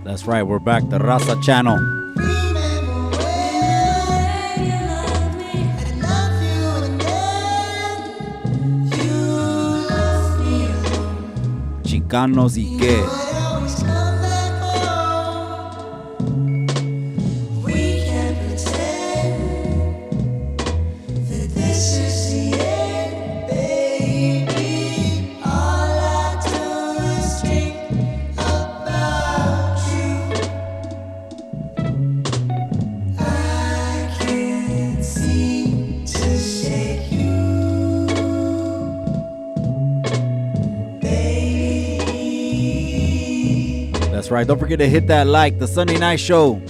That's right, we're back. The Raza channel. Chicanos y qué. That's right. Don't forget to hit that like. The Sunday night show.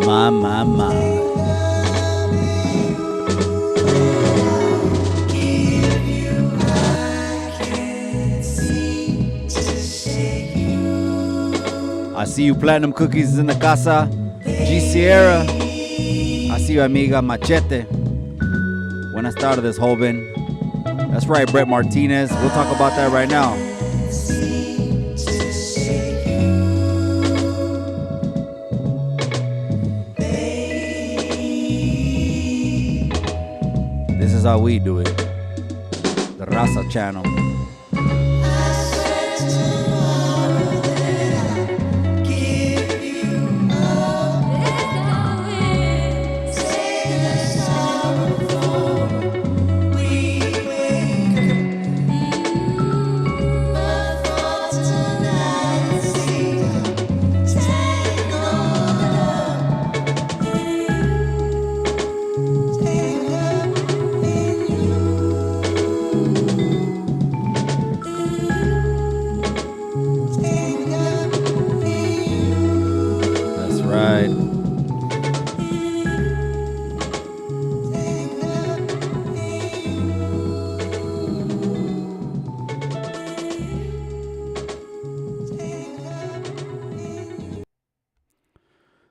My. I see you, Platinum Cookies is in the casa. G Sierra. I see you, amiga Machete. Buenas tardes, joven. That's right, Brett Martinez. We'll talk about that right now. This is how we do it. The Raza channel.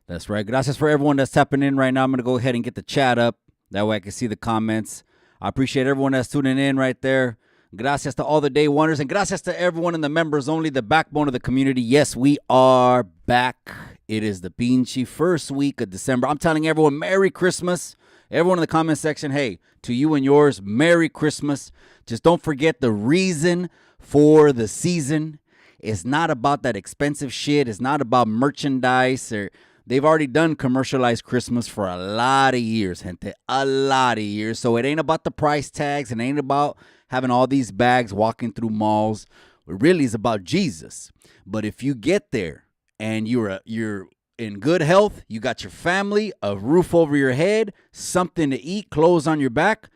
That's right. Gracias for everyone that's tapping in right now. I'm going to go ahead and get the chat up. That way I can see the comments. I appreciate everyone that's tuning in right there. Gracias to all the day oneers. And gracias to everyone in the members only, the backbone of the community. Yes, we are back. It is the pinchy first week of December. I'm telling everyone, Merry Christmas. Everyone in the comment section, hey, to you and yours, Merry Christmas. Just don't forget the reason for the season. It's not about that expensive shit. It's not about merchandise or... They've already done commercialized Christmas for a lot of years, gente. A lot of years. So it ain't about the price tags. It ain't about having all these bags walking through malls. It really is about Jesus. But if you get there and you're in good health, you got your family, a roof over your head, something to eat, clothes on your back,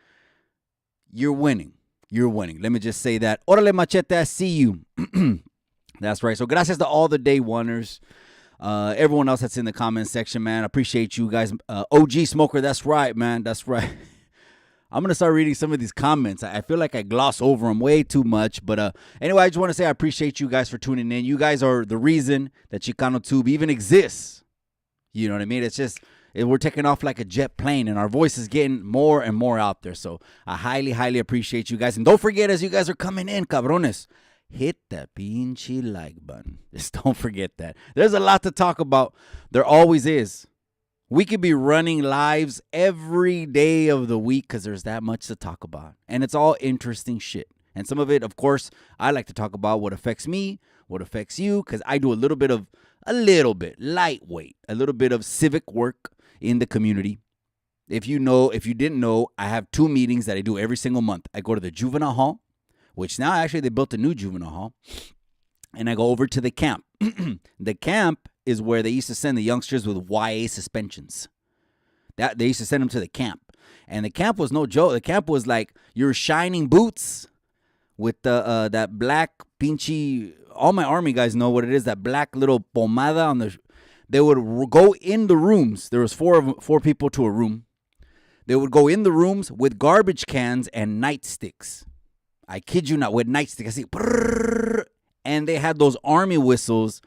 you're winning. You're winning. Let me just say that. Orale Machete, I see you. That's right. So gracias to all the day oneers. Everyone else that's in the comment section, man. I appreciate you guys. OG Smoker, that's right, man. That's right. I'm going to start reading some of these comments. I feel like I gloss over them way too much. But anyway, I just want to say I appreciate you guys for tuning in. You guys are the reason that Chicano Tube even exists. You know what I mean? It's just, we're taking off like a jet plane, and our voice is getting more and more out there. So I highly, highly appreciate you guys. And don't forget, as you guys are coming in, cabrones, hit that pinchy like button. Just don't forget that. There's a lot to talk about. There always is. We could be running lives every day of the week because there's that much to talk about. And it's all interesting shit. And some of it, of course, I like to talk about what affects me, what affects you, because I do a little bit, lightweight, a little bit of civic work in the community. If you didn't know, I have 2 meetings that I do every single month. I go to the juvenile hall, which now actually they built a new juvenile hall, and I go over to the camp. The camp is where they used to send the youngsters with YA suspensions. That they used to send them to the camp, and the camp was no joke. The camp was like your shining boots with the that black pinchy. All my army guys know what it is. That black little pomada on the. They would go in the rooms. There was four people to a room. They would go in the rooms with garbage cans and nightsticks. I kid you not, with nightsticks. I see, brrr, and they had those army whistles.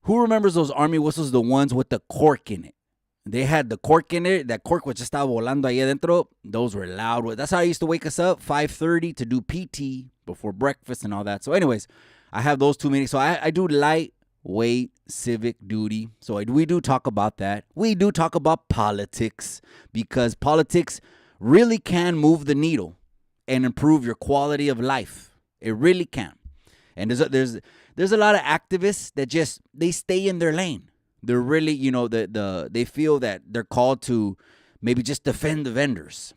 Who remembers those army whistles, the ones with the cork in it? They had the cork in it. That cork was just estaba volando ahí adentro. Those were loud. That's how I used to wake us up, 5:30, to do PT before breakfast and all that. So anyways, I have those 2 meetings. So I do lightweight civic duty. So we do talk about that. We do talk about politics, because politics really can move the needle and improve your quality of life. It really can. And there's a lot of activists that just, they stay in their lane. They're really, they feel that they're called to maybe just defend the vendors,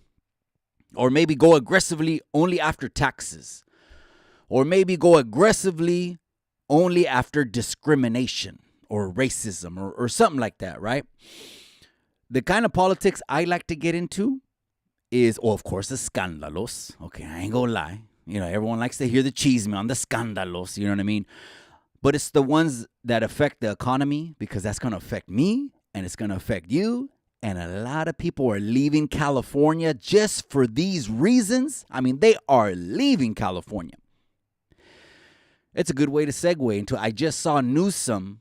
or maybe go aggressively only after taxes, or maybe go aggressively only after discrimination or racism or something like that, right? The kind of politics I like to get into is, of course, the scándalos. Okay, I ain't gonna lie. Everyone likes to hear the chisme on the scándalos, you know what I mean? But it's the ones that affect the economy, because that's going to affect me and it's going to affect you. And a lot of people are leaving California just for these reasons. I mean, they are leaving California. It's a good way to segue into, I just saw Newsom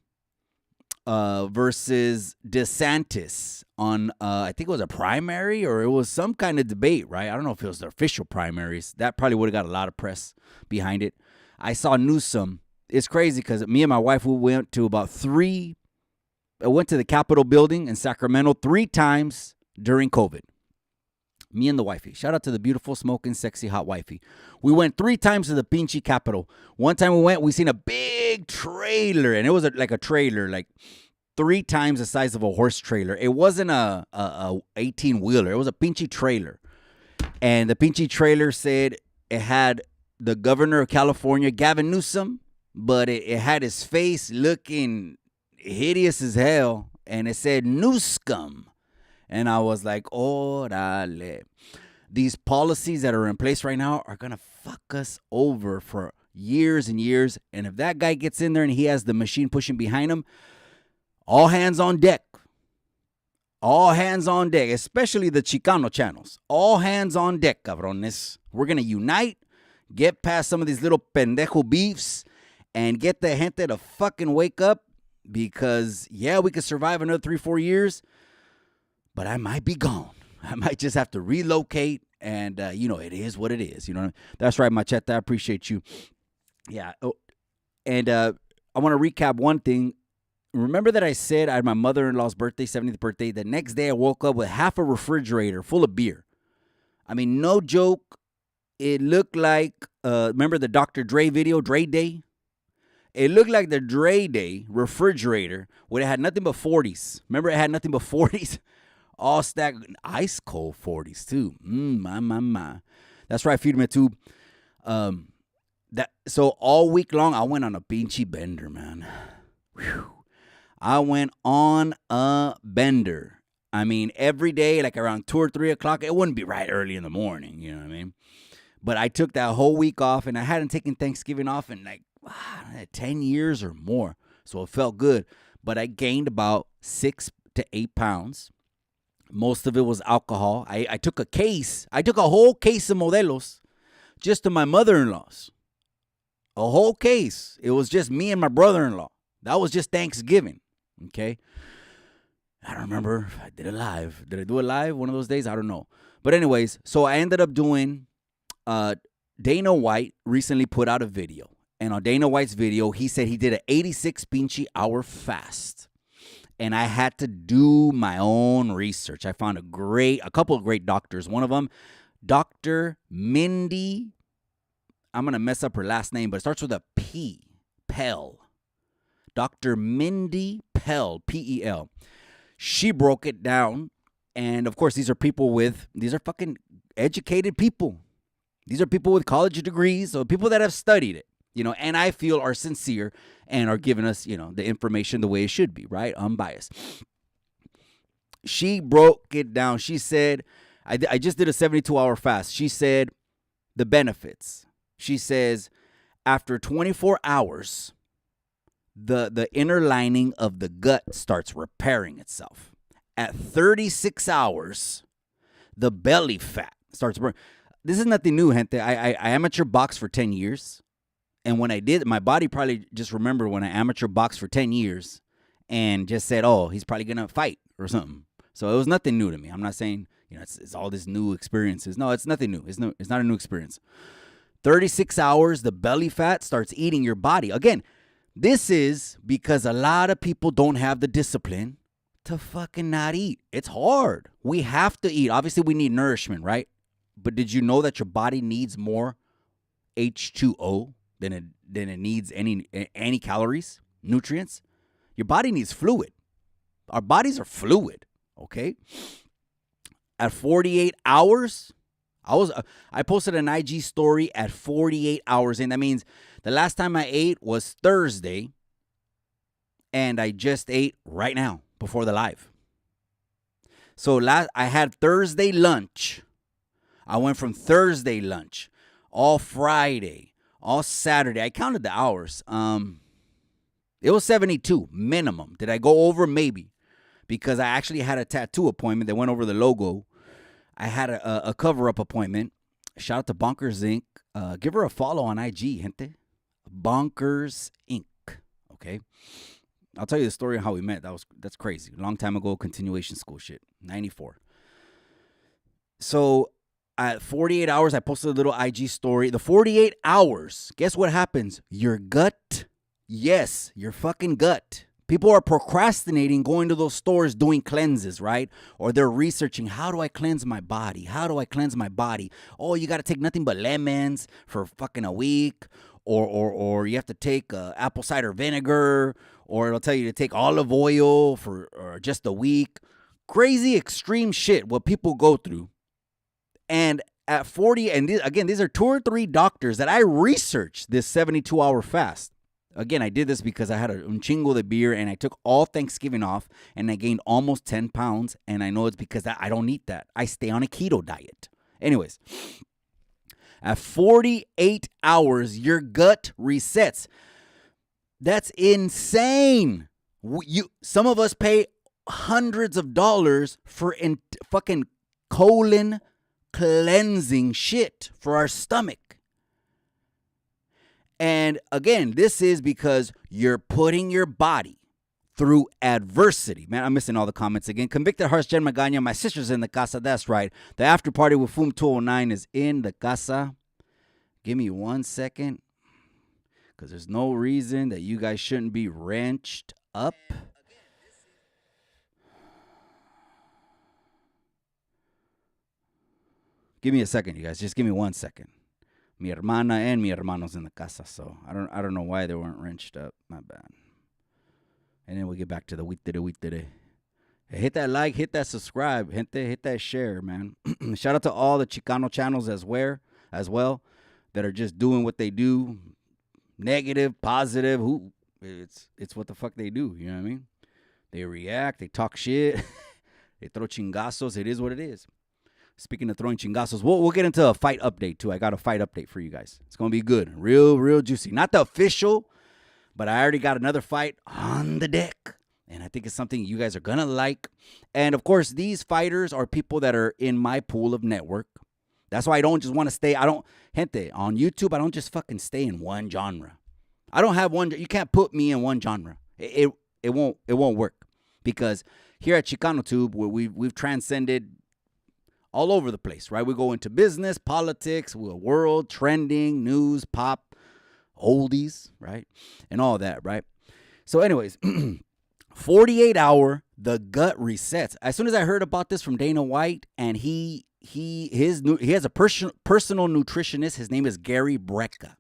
versus DeSantis on, I think it was a primary, or it was some kind of debate, right? I don't know if it was the official primaries. That probably would have got a lot of press behind it. I saw Newsom. It's crazy because me and my wife, we went to the Capitol building in Sacramento 3 times during COVID. Me and the wifey. Shout out to the beautiful, smoking, sexy, hot wifey. We went 3 times to the pinche Capitol. One time we seen a big trailer, and it was like a trailer, like 3 times the size of a horse trailer. It wasn't a 18-wheeler. It was a pinche trailer. And the pinche trailer said it had the governor of California, Gavin Newsom, but it had his face looking hideous as hell, and it said Newscum. And I was like, orale. These policies that are in place right now are going to fuck us over for years and years. And if that guy gets in there and he has the machine pushing behind him, all hands on deck. All hands on deck, especially the Chicano channels. All hands on deck, cabrones. We're going to unite, get past some of these little pendejo beefs, and get the gente to fucking wake up, because, yeah, we could survive another 3-4 years, but I might be gone. I might just have to relocate, and, it is what it is. That's right, Macheta. I appreciate you. Yeah. Oh, and I want to recap one thing. Remember that I said I had my mother-in-law's birthday, 70th birthday. The next day I woke up with half a refrigerator full of beer. I mean, no joke. It looked like, remember the Dr. Dre video, Dre Day? It looked like the Dre Day refrigerator where it had nothing but 40s. Remember, it had nothing but 40s? All stacked, ice cold 40s too. My. That's right, Feed Me Too. So all week long, I went on a pinchy bender, man. Whew. I went on a bender. I mean, every day, like around 2 or 3 o'clock. It wouldn't be right early in the morning, you know what I mean? But I took that whole week off, and I hadn't taken Thanksgiving off in 10 years or more. So it felt good. But I gained about 6 to 8 pounds. Most of it was alcohol. I took a whole case of Modelos just to my mother-in-law's. A whole case. It was just me and my brother-in-law. That was just Thanksgiving. Okay? I don't remember if I did it live. Did I do it live one of those days? I don't know. But anyways, so I ended up doing, Dana White recently put out a video. And on Dana White's video, he said he did an 86 pinchy hour fast. And I had to do my own research. I found a couple of great doctors. One of them, Dr. Mindy. I'm going to mess up her last name, but it starts with a P. Pell. Dr. Mindy Pell, P-E-L. She broke it down. And, of course, these are fucking educated people. These are people with college degrees, so people that have studied it, and I feel are sincere and are giving us, the information the way it should be, right? Unbiased. She broke it down. She said, I just did a 72-hour fast. She said the benefits. She says, after 24 hours, the inner lining of the gut starts repairing itself. at 36 hours, the belly fat starts burning. This is nothing new, gente. I amateur boxed for 10 years. And when I did, my body probably just remembered when I amateur boxed for 10 years and just said, oh, he's probably going to fight or something. So it was nothing new to me. I'm not saying, it's all this new experiences. No, it's nothing new. It's not a new experience. 36 hours, the belly fat starts eating your body. Again, this is because a lot of people don't have the discipline to fucking not eat. It's hard. We have to eat. Obviously, we need nourishment, right? But did you know that your body needs more H2O than it needs any calories, nutrients? Your body needs fluid. Our bodies are fluid, okay? At 48 hours, I posted an IG story at 48 hours in. That means the last time I ate was Thursday, and I just ate right now before the live. So I had Thursday lunch. I went from Thursday lunch, all Friday, all Saturday. I counted the hours. It was 72 minimum. Did I go over? Maybe. Because I actually had a tattoo appointment that went over the logo. I had a cover-up appointment. Shout out to Bonkers Inc. Give her a follow on IG, gente. Bonkers Inc. Okay? I'll tell you the story of how we met. That's crazy. A long time ago, continuation school shit. 94. So at 48 hours, I posted a little IG story. The 48 hours, guess what happens? Your gut, yes, your fucking gut. People are procrastinating going to those stores doing cleanses, right? Or they're researching, how do I cleanse my body? How do I cleanse my body? Oh, you got to take nothing but lemons for fucking a week. Or you have to take apple cider vinegar. Or it'll tell you to take olive oil for just a week. Crazy extreme shit what people go through. And at 40, and again, these are 2 or 3 doctors that I researched this 72-hour fast. Again, I did this because I had un chingo de beer and I took all Thanksgiving off and I gained almost 10 pounds. And I know it's because I don't eat that. I stay on a keto diet. Anyways, at 48 hours, your gut resets. That's insane. Some of us pay hundreds of dollars for fucking colon cleansing shit for our stomach. And again, this is because you're putting your body through adversity. Man, I'm missing all the comments again. Convicted Hearts, Jen Magana. My sister's in the casa. That's right. The after party with Fum 209 is in the casa. Give me 1 second. Because there's no reason that you guys shouldn't be wrenched up. Give me a second, you guys. Just give me 1 second. Mi hermana and mi hermano's in the casa, so I don't know why they weren't wrenched up. My bad. And then we'll get back to the week. Hit that like, hit that subscribe, gente, hit that share, man. Shout out to all the Chicano channels as well, that are just doing what they do. Negative, positive, it's what the fuck they do, you know what I mean? They react, they talk shit, they throw chingazos, it is what it is. Speaking of throwing chingazos, we'll get into a fight update, too. I got a fight update for you guys. It's going to be good. Real juicy. Not the official, but I already got another fight on the deck. And I think it's something you guys are going to like. And, of course, these fighters are people that are in my pool of network. That's why I don't just want to stay. Gente, on YouTube, I don't just fucking stay in one genre. I don't have one. You can't put me in one genre. It won't work. Because here at ChicanoTube, where we've transcended all over the place, right? We go into business, politics, world, trending, news, pop, oldies, right? And all that, right? So anyways, 48 hour, the gut resets. As soon as I heard about this from Dana White, and he has a personal nutritionist. His name is Gary Brecka.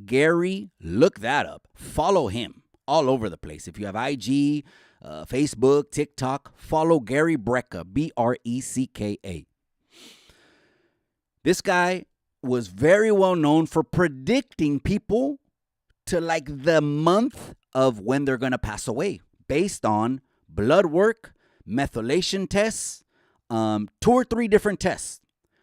Gary, look that up. Follow him all over the place. If you have IG, Facebook, TikTok, follow Gary Brecka, Brecka. This guy was very well known for predicting people to like the month of when they're going to pass away based on blood work, methylation tests, 2 or 3 different tests.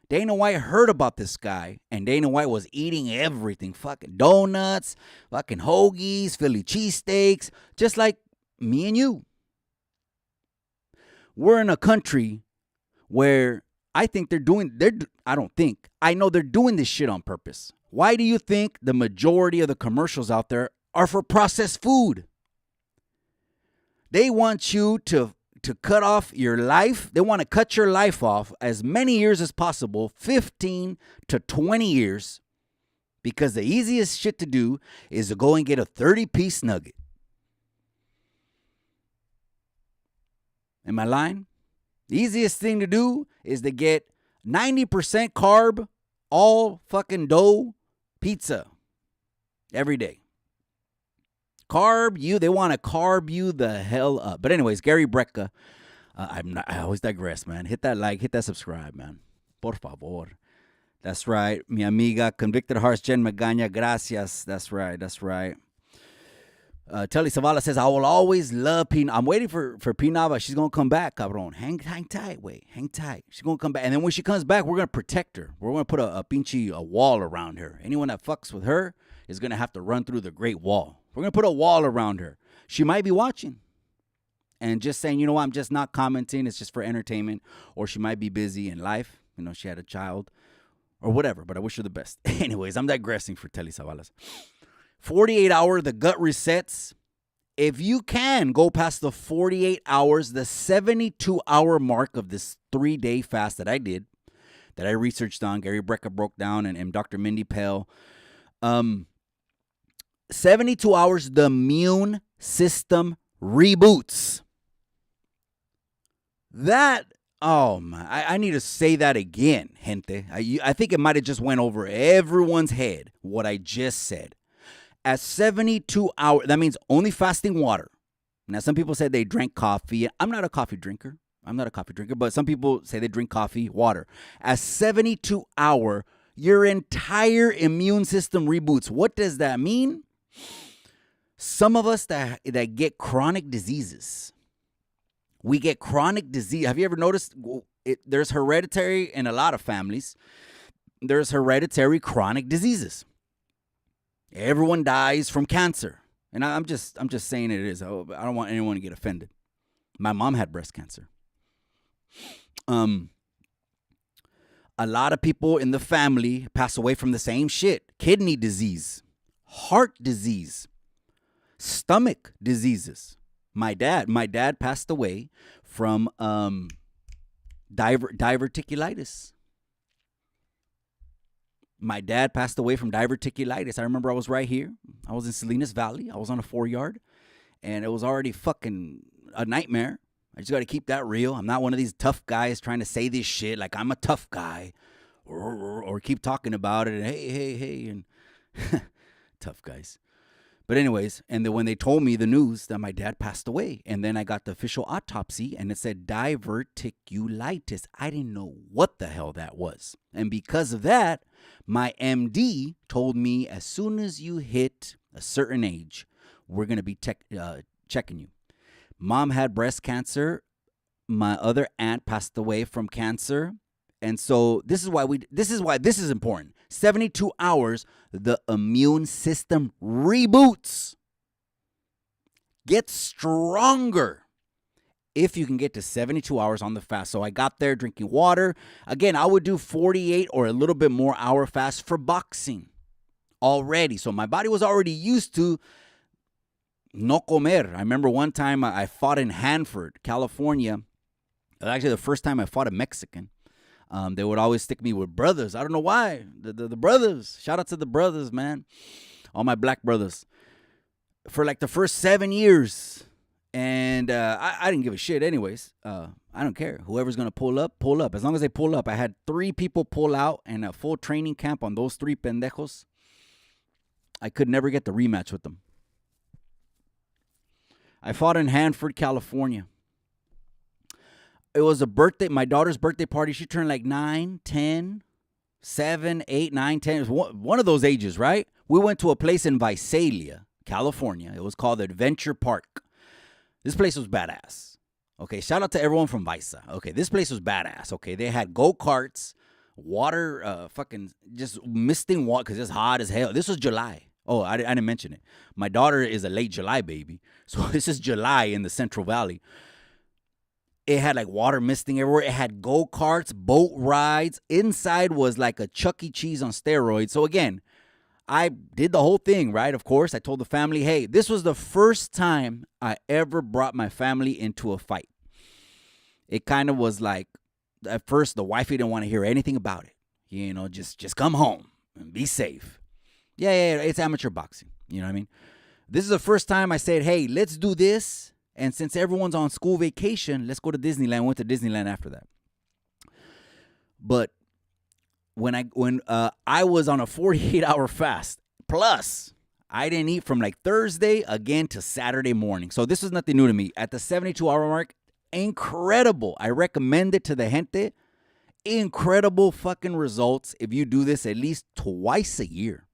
Dana White heard about this guy, and Dana White was eating everything, fucking donuts, fucking hoagies, Philly cheesesteaks, just like me and you. we're in a country where I think I know they're doing this shit on purpose. Why do you think the majority of the commercials out there are for processed food? They want you to cut off your life. They want to cut your life off as many years as possible, 15 to 20 years, because the easiest shit to do is to go and get a 30-piece nugget. Am I lying? The easiest thing to do is to get 90% carb, all fucking dough pizza every day. They want to carb you the hell up. But anyways, Gary Brecka, I always digress, man. Hit that like, hit that subscribe, man. Por favor. That's right. Mi amiga, Convicted Hearts, Jen Magaña, gracias. That's right. Telly Zavala says, I will always love P. I'm waiting for P. Nava. She's going to come back, cabron. Hang tight, hang tight. She's going to come back. And then when she comes back, we're going to protect her. We're going to put a wall around her. Anyone that fucks with her is going to have to run through the Great Wall. We're going to put a wall around her. She might be watching and just saying, you know what, I'm just not commenting. It's just for entertainment. Or she might be busy in life. You know, she had a child or whatever. But I wish her the best. Anyways, I'm digressing for Telly Zavalas. 48 hour, the gut resets. If you can go past the 48 hours, the 72-hour mark of this 3-day fast that I did, that I researched on, Gary Brecka broke down, and Dr. Mindy Pell. 72 hours, the immune system reboots. That, oh my, I need to say that again, gente. I think it might have just went over everyone's head, what I just said. At 72 hours, that means only fasting water. Now, some people said they drank coffee. I'm not a coffee drinker, but some people say they drink coffee, water. At 72 hour, your entire immune system reboots. What does that mean? Some of us that get chronic diseases, we get chronic disease. Have you ever noticed there's hereditary in a lot of families? There's hereditary chronic diseases. Everyone dies from cancer. And I'm just saying it is. I don't want anyone to get offended. My mom had breast cancer. A lot of people in the family pass away from the same shit. Kidney disease, heart disease, stomach diseases. My dad passed away from diverticulitis. My dad passed away from diverticulitis. I remember I was right here. I was in Salinas Valley. I was on a 4-yard, and it was already fucking a nightmare. I just got to keep that real. I'm not one of these tough guys trying to say this shit like I'm a tough guy or keep talking about it. And hey, and tough guys. But anyways, and then when they told me the news that my dad passed away, and then I got the official autopsy, and it said diverticulitis. I didn't know what the hell that was. And because of that, my MD told me as soon as you hit a certain age, we're going to be checking you. Mom had breast cancer. My other aunt passed away from cancer. And so this is why this is important. 72 hours, the immune system reboots. Get stronger if you can get to 72 hours on the fast. So I got there drinking water. Again, I would do 48 or a little bit more hour fast for boxing already. So my body was already used to no comer. I remember one time I fought in Hanford, California. Actually, the first time I fought a Mexican. They would always stick me with brothers. I don't know why. The brothers. Shout out to the brothers, man. All my black brothers. For like the first 7 years. And I didn't give a shit anyways. I don't care. Whoever's going to pull up, pull up. As long as they pull up. I had 3 people pull out and a full training camp on those 3 pendejos. I could never get the rematch with them. I fought in Hanford, California. It was my daughter's birthday party. She turned like 9, 10, 7, 8, 9, 10. It was one of those ages, right? We went to a place in Visalia, California. It was called Adventure Park. This place was badass. Okay, shout out to everyone from Visa. Okay, this place was badass. Okay, they had go-karts, water, fucking just misting water because it's hot as hell. This was July. Oh, I didn't mention it. My daughter is a late July baby. So this is July in the Central Valley. It had like water misting everywhere. It had go-karts, boat rides. Inside was like a Chuck E. Cheese on steroids. So again, I did the whole thing, right? Of course, I told the family, hey, this was the first time I ever brought my family into a fight. It kind of was like, at first, the wifey didn't want to hear anything about it. You know, just come home and be safe. Yeah, it's amateur boxing. You know what I mean? This is the first time I said, hey, let's do this. And since everyone's on school vacation, let's go to Disneyland. Went to Disneyland after that. But when I was on a 48-hour fast, plus I didn't eat from like Thursday again to Saturday morning. So this was nothing new to me. At the 72-hour mark, incredible. I recommend it to the gente. Incredible fucking results if you do this at least twice a year.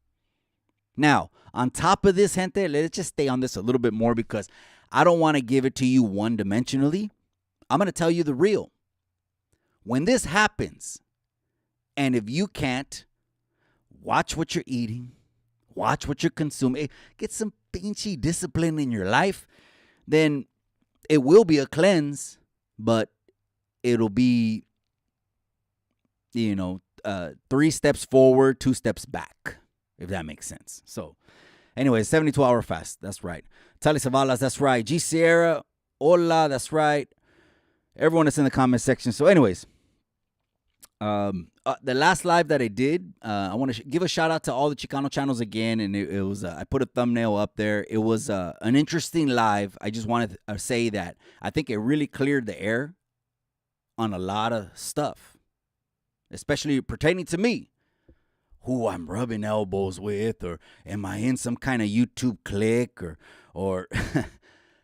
Now, on top of this, gente, let's just stay on this a little bit more because I don't want to give it to you one-dimensionally. I'm going to tell you the real. When this happens, and if you can't, watch what you're eating, watch what you're consuming, get some pinchy discipline in your life, then it will be a cleanse, but it'll be, 3 steps forward, 2 steps back, if that makes sense. So, anyway, 72-hour fast. That's right. Tali Savalas, that's right. G Sierra, hola, that's right. Everyone that's in the comment section. So, anyways, the last live that I did, I want to give a shout out to all the Chicano channels again. And it was, I put a thumbnail up there. It was an interesting live. I just wanted to say that I think it really cleared the air on a lot of stuff, especially pertaining to me. Who I'm rubbing elbows with, or am I in some kind of YouTube clique, or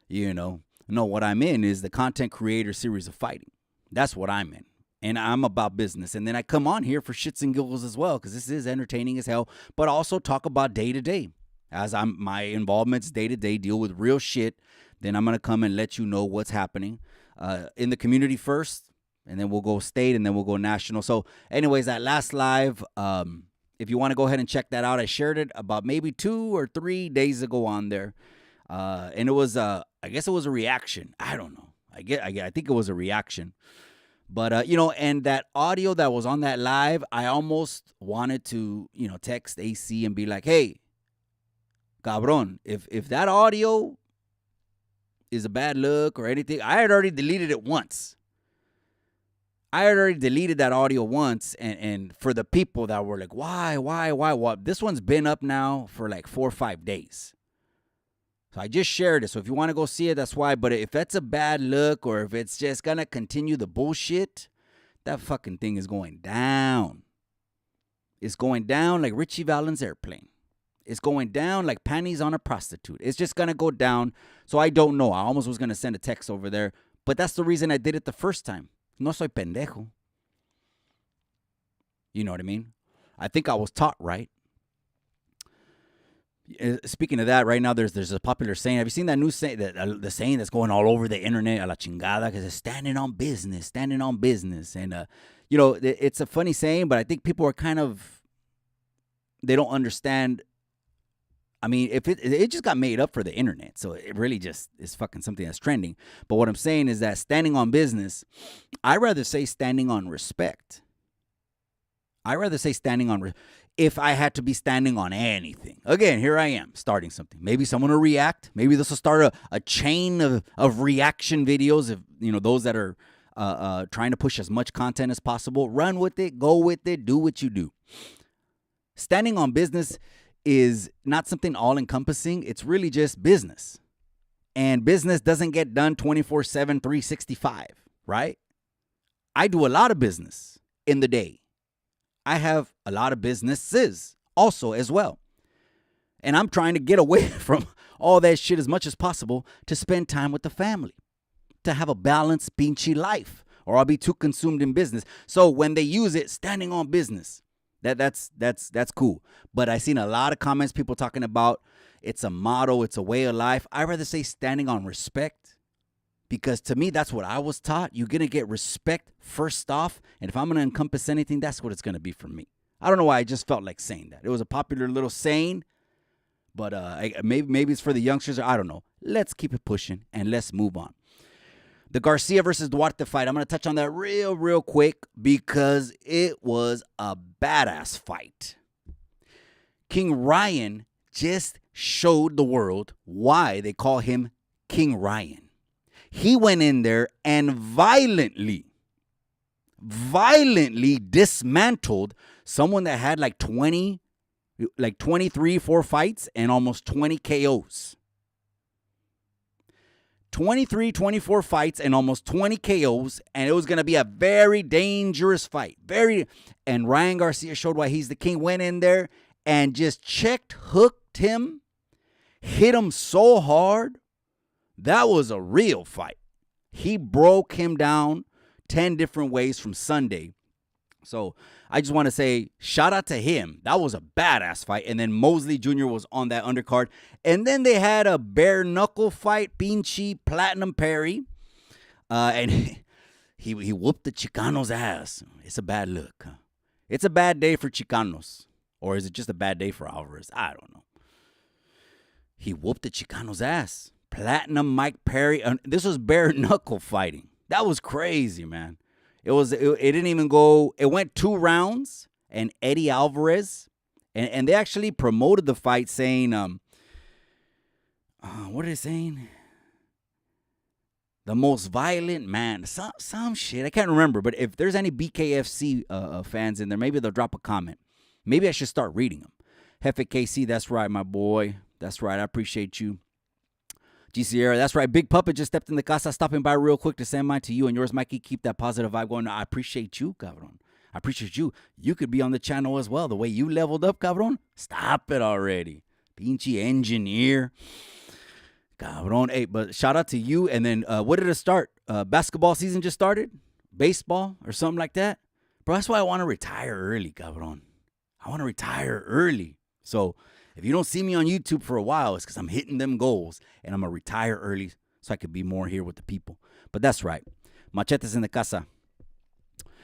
no, what I'm in is the content creator series of fighting. That's what I'm in. And I'm about business. And then I come on here for shits and giggles as well, because this is entertaining as hell, but also talk about day to day. As my involvements day to day, deal with real shit. Then I'm going to come and let you know what's happening in the community first, and then we'll go state, and then we'll go national. So anyways, that last live, if you want to go ahead and check that out, I shared it about maybe 2 or 3 days ago on there. And it was, I guess it was a reaction. I don't know. I think it was a reaction. But, and that audio that was on that live, I almost wanted to, text AC and be like, hey, cabron, if that audio is a bad look or anything, I had already deleted it once. I had already deleted that audio once, and for the people that were like, why? Well, this one's been up now for like 4 or 5 days. So I just shared it. So if you want to go see it, that's why. But if that's a bad look, or if it's just going to continue the bullshit, that fucking thing is going down. It's going down like Richie Valens' airplane. It's going down like panties on a prostitute. It's just going to go down. So I don't know. I almost was going to send a text over there. But that's the reason I did it the first time. No soy pendejo. You know what I mean? I think I was taught right. Speaking of that, right now there's a popular saying. Have you seen that new saying, the saying that's going all over the internet, a la chingada, because it's standing on business. And, it's a funny saying, but I think people are kind of, they don't understand. I mean, if it just got made up for the internet, so it really just is fucking something that's trending. But what I'm saying is that standing on business, I rather say standing on respect. If I had to be standing on anything. Again, here I am starting something. Maybe someone will react. Maybe this will start a chain of reaction videos. If those that are trying to push as much content as possible, run with it, go with it, do what you do. Standing on business is not something all-encompassing. It's really just business. And business doesn't get done 24/7, 365, right? I do a lot of business in the day. I have a lot of businesses also as well. And I'm trying to get away from all that shit as much as possible to spend time with the family, to have a balanced, pinchy life, or I'll be too consumed in business. So when they use it, standing on business, that's cool. But I've seen a lot of comments, people talking about it's a motto, it's a way of life. I'd rather say standing on respect, because to me, that's what I was taught. You're going to get respect first off. And if I'm going to encompass anything, that's what it's going to be for me. I don't know why I just felt like saying that. It was a popular little saying, but maybe it's for the youngsters. I don't know. Let's keep it pushing and let's move on. The Garcia versus Duarte fight. I'm going to touch on that real quick because it was a badass fight. King Ryan just showed the world why they call him King Ryan. He went in there and violently dismantled someone that had like 23, 4 fights and almost 20 KOs. 23, 24 fights and almost 20 KOs, and it was going to be a very dangerous fight. And Ryan Garcia showed why he's the king. Went in there and just hooked him, hit him so hard. That was a real fight. He broke him down 10 different ways from Sunday. So I just want to say shout out to him. That was a badass fight. And then Mosley Jr. was on that undercard. And then they had a bare knuckle fight, Pinchy Platinum Perry. And he whooped the Chicano's ass. It's a bad look. Huh? It's a bad day for Chicanos. Or is it just a bad day for Alvarez? I don't know. He whooped the Chicano's ass. Platinum Mike Perry. This was bare knuckle fighting. That was crazy, man. It didn't even go. It went 2 rounds, and Eddie Alvarez, and they actually promoted the fight, saying, what are they saying? The most violent man. Some shit. I can't remember. But if there's any BKFC fans in there, maybe they'll drop a comment. Maybe I should start reading them. Hefe KC, that's right, my boy. That's right. I appreciate you. G Sierra, that's right. Big Puppet just stepped in the casa, stopping by real quick to send mine to you and yours, Mikey. Keep that positive vibe going. I appreciate you, cabron. I appreciate you. You could be on the channel as well. The way you leveled up, cabron. Stop it already. Pinchy engineer. Cabron. Hey, but shout out to you. And then what did it start? Basketball season just started? Baseball or something like that? Bro, that's why I want to retire early, cabron. I want to retire early. So if you don't see me on YouTube for a while, it's because I'm hitting them goals and I'm going to retire early so I could be more here with the people. But that's right. Machetes in the casa.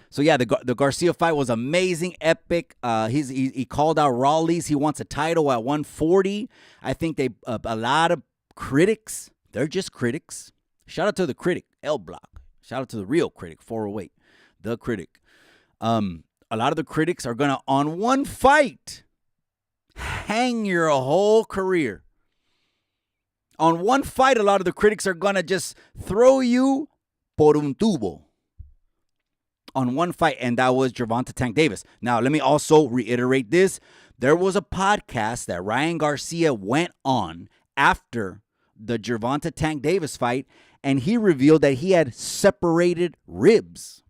So, yeah, the Garcia fight was amazing, epic. He called out Rawley's. He wants a title at 140. I think a lot of critics, they're just critics. Shout out to the critic, L Block. Shout out to the real critic, 408, the critic. A lot of the critics are going to, on one fight, hang your whole career. On one fight, a lot of the critics are going to just throw you por un tubo. On one fight, and that was Gervonta Tank Davis. Now, let me also reiterate this. There was a podcast that Ryan Garcia went on after the Gervonta Tank Davis fight, and he revealed that he had separated ribs.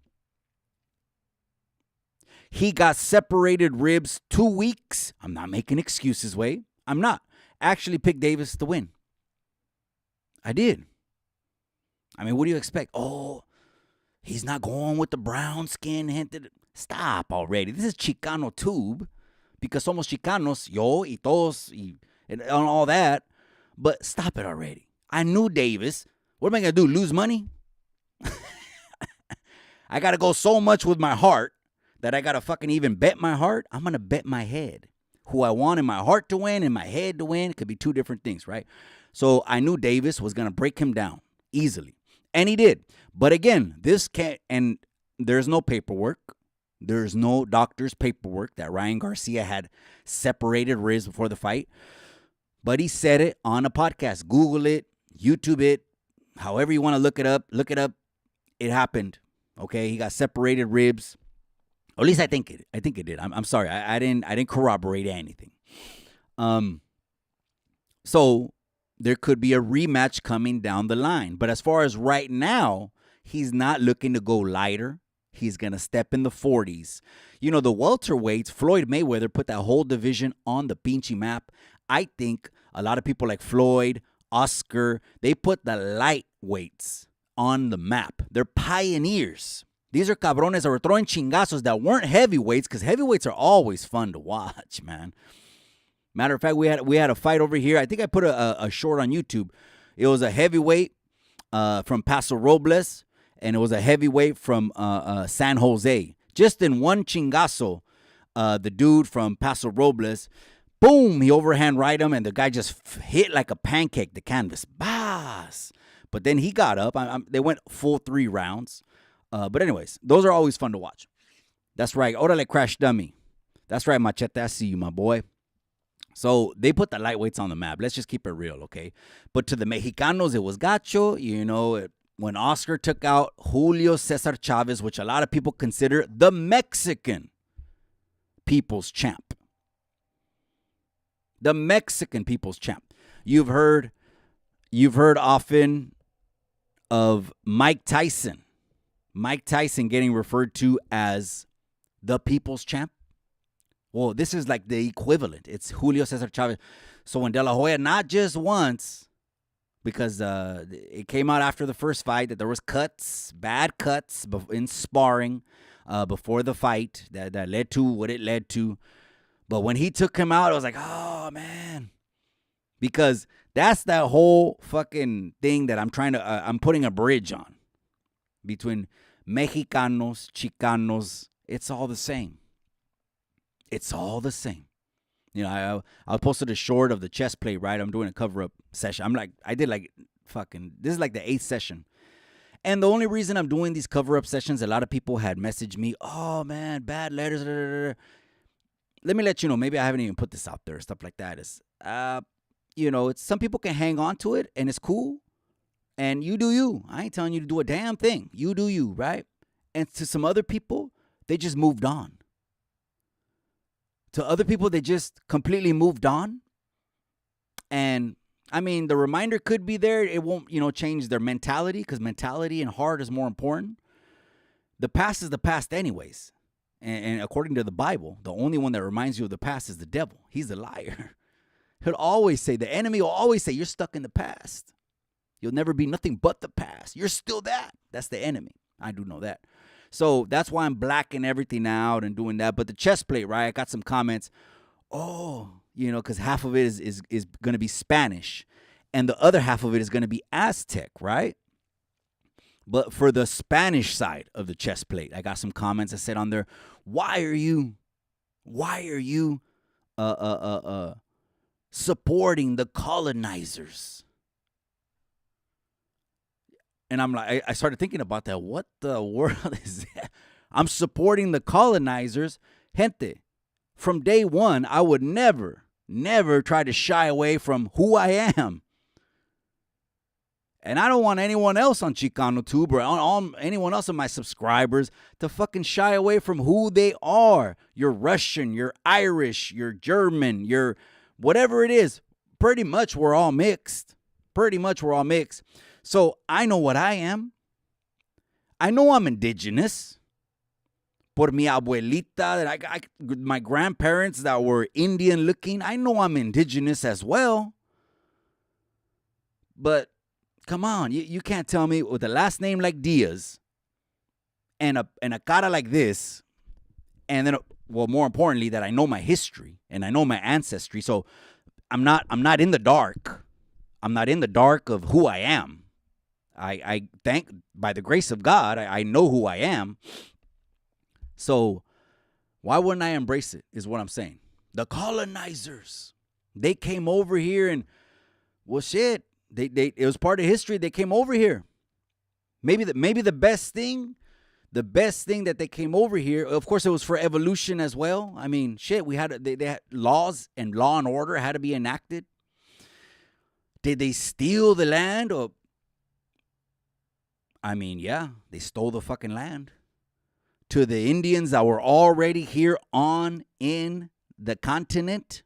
He got separated ribs 2 weeks. I'm not making excuses, Wade. I'm not. Actually picked Davis to win. I did. I mean, what do you expect? Oh, he's not going with the brown skin. Stop already. This is Chicano Tube because somos Chicanos, yo y todos and all that. But stop it already. I knew Davis. What am I going to do, lose money? I got to go so much with my heart that I got to fucking even bet my heart. I'm going to bet my head. Who I want in my heart to win, in my head to win. It could be two different things, right? So I knew Davis was going to break him down easily. And he did. But again, this can't, and there's no paperwork. There's no doctor's paperwork that Ryan Garcia had separated ribs before the fight. But he said it on a podcast. Google it, YouTube it, however you want to look it up. Look it up. It happened. Okay, he got separated ribs. Or at least I think it did. I'm sorry. I didn't corroborate anything. So there could be a rematch coming down the line. But as far as right now, he's not looking to go lighter. He's going to step in the 40s. You know, the welterweights, Floyd Mayweather put that whole division on the pinchy map. I think a lot of people like Floyd, Oscar, they put the lightweights on the map. They're pioneers. These are cabrones that were throwing chingazos that weren't heavyweights, because heavyweights are always fun to watch, man. Matter of fact, we had a fight over here. I think I put a short on YouTube. It was a heavyweight from Paso Robles, and it was a heavyweight from San Jose. Just in one chingazo, the dude from Paso Robles, boom, he overhand right him, and the guy just hit like a pancake the canvas. Bas! But then he got up. They went full 3 rounds. But anyways, those are always fun to watch. That's right. Orale Crash Dummy. That's right, Machete. I see you, my boy. So they put the lightweights on the map. Let's just keep it real, okay? But to the Mexicanos, it was gacho. When Oscar took out Julio Cesar Chavez, which a lot of people consider the Mexican people's champ. The Mexican people's champ. You've heard often of Mike Tyson. Mike Tyson getting referred to as the people's champ. Well, this is like the equivalent. It's Julio Cesar Chavez. So when De La Hoya, not just once, because it came out after the first fight that there was bad cuts in sparring before the fight that led to what it led to. But when he took him out, I was like, oh, man. Because that's that whole fucking thing that I'm putting a bridge on. Between Mexicanos, Chicanos, it's all the same. It's all the same. I posted a short of the chest plate, right? I'm doing a cover-up session. This is like the 8th session. And the only reason I'm doing these cover-up sessions, a lot of people had messaged me, oh, man, bad letters. Da, da, da. Let me let you know, maybe I haven't even put this out there, stuff like that. It's some people can hang on to it, and it's cool. And you do you. I ain't telling you to do a damn thing. You do you, right? And to some other people, they just moved on. To other people, they just completely moved on. And, the reminder could be there. It won't, change their mentality, because mentality and heart is more important. The past is the past anyways. And according to the Bible, the only one that reminds you of the past is the devil. He's a liar. The enemy will always say, you're stuck in the past. You'll never be nothing but the past. You're still that. That's the enemy. I do know that. So that's why I'm blacking everything out and doing that. But the chest plate, right? I got some comments. Oh, because half of it is going to be Spanish. And the other half of it is going to be Aztec, right? But for the Spanish side of the chest plate, I got some comments that said on there, why are you supporting the colonizers? And I'm like, I started thinking about that. What the world is that? I'm supporting the colonizers. Gente, from day one, I would never try to shy away from who I am. And I don't want anyone else on Chicano Tube or on anyone else of my subscribers to fucking shy away from who they are. You're Russian, you're Irish, you're German, you're whatever it is. Pretty much we're all mixed. So I know what I am. I know I'm indigenous. Por mi abuelita, my grandparents that were Indian looking, I know I'm indigenous as well. But come on, you can't tell me with a last name like Diaz and a cara like this, and then, more importantly, that I know my history and I know my ancestry. So I'm not in the dark. I'm not in the dark of who I am. I thank, by the grace of God, I know who I am. So why wouldn't I embrace it is what I'm saying. The colonizers, they came over here and, well, shit, it was part of history. They came over here. Maybe the best thing that they came over here, of course, it was for evolution as well. Shit, they had laws and law and order had to be enacted. Did they steal the land? Or yeah, they stole the fucking land. To the Indians that were already here in the continent,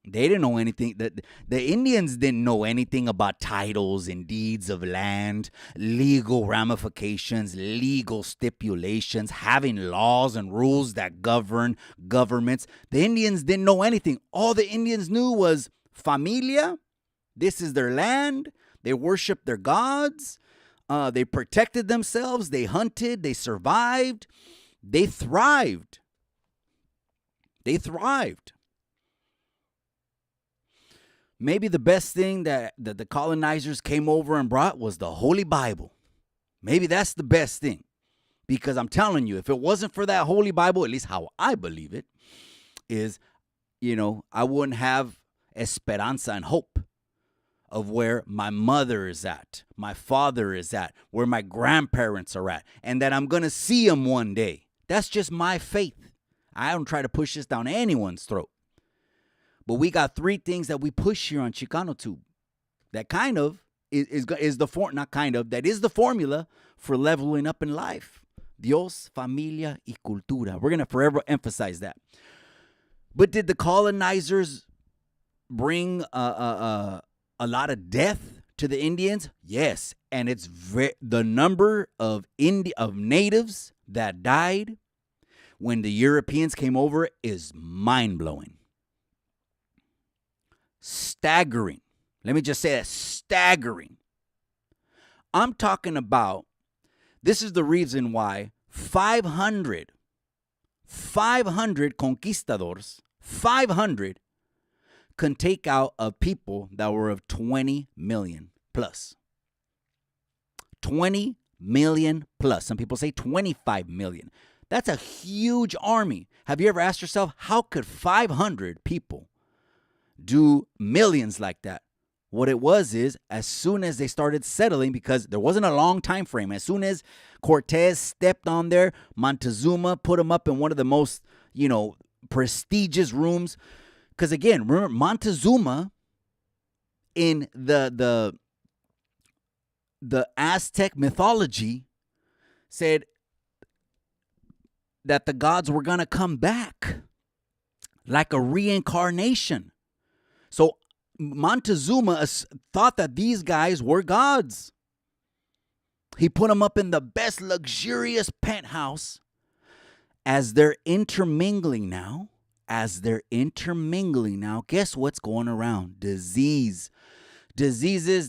they didn't know anything. The Indians didn't know anything about titles and deeds of land, legal ramifications, legal stipulations, having laws and rules that govern governments. The Indians didn't know anything. All the Indians knew was familia. This is their land. They worshiped their gods. They protected themselves. They hunted. They survived. They thrived. Maybe the best thing that the colonizers came over and brought was the Holy Bible. Maybe that's the best thing. Because I'm telling you, if it wasn't for that Holy Bible, at least how I believe it, is, I wouldn't have esperanza and hope. of where my mother is at, my father is at, where my grandparents are at, and that I'm going to see them one day. That's just my faith. I don't try to push this down anyone's throat. But we got 3 things that we push here on Chicano Tube that kind of is the not kind of, that is the formula for leveling up in life. Dios, familia, y cultura. We're going to forever emphasize that. But did the colonizers bring a lot of death to the Indians? Yes. And it's the number of natives that died when the Europeans came over is mind-blowing. Staggering. Let me just say that, staggering. I'm talking about, this is the reason why 500 conquistadors, 500 can take out of people that were of 20 million plus. 20 million plus. Some people say 25 million. That's a huge army. Have you ever asked yourself, how could 500 people do millions like that? What it was is, as soon as they started settling, because there wasn't a long time frame, as soon as Cortez stepped on there, Montezuma put him up in one of the most, prestigious rooms. Because again, remember, Montezuma in the Aztec mythology said that the gods were going to come back like a reincarnation. So Montezuma thought that these guys were gods. He put them up in the best luxurious penthouse. As they're intermingling now, guess what's going around? Diseases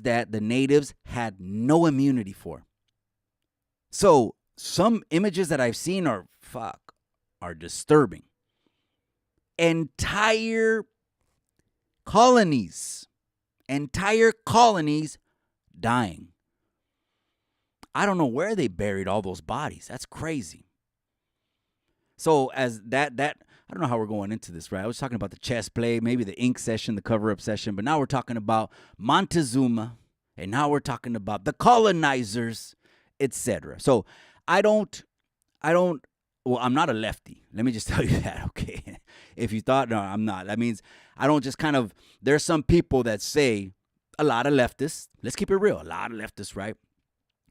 that the natives had no immunity for. So some images that I've seen are disturbing. Entire colonies dying. I don't know where they buried all those bodies. That's crazy. So as that I don't know how we're going into this, right? I was talking about the chess play, maybe the ink session, the cover-up session, but now we're talking about Montezuma, and now we're talking about the colonizers, etc. So I'm not a lefty. Let me just tell you that, okay? If you thought, no, I'm not. That means I don't just there's some people that say, a lot of leftists, let's keep it real, a lot of leftists, right?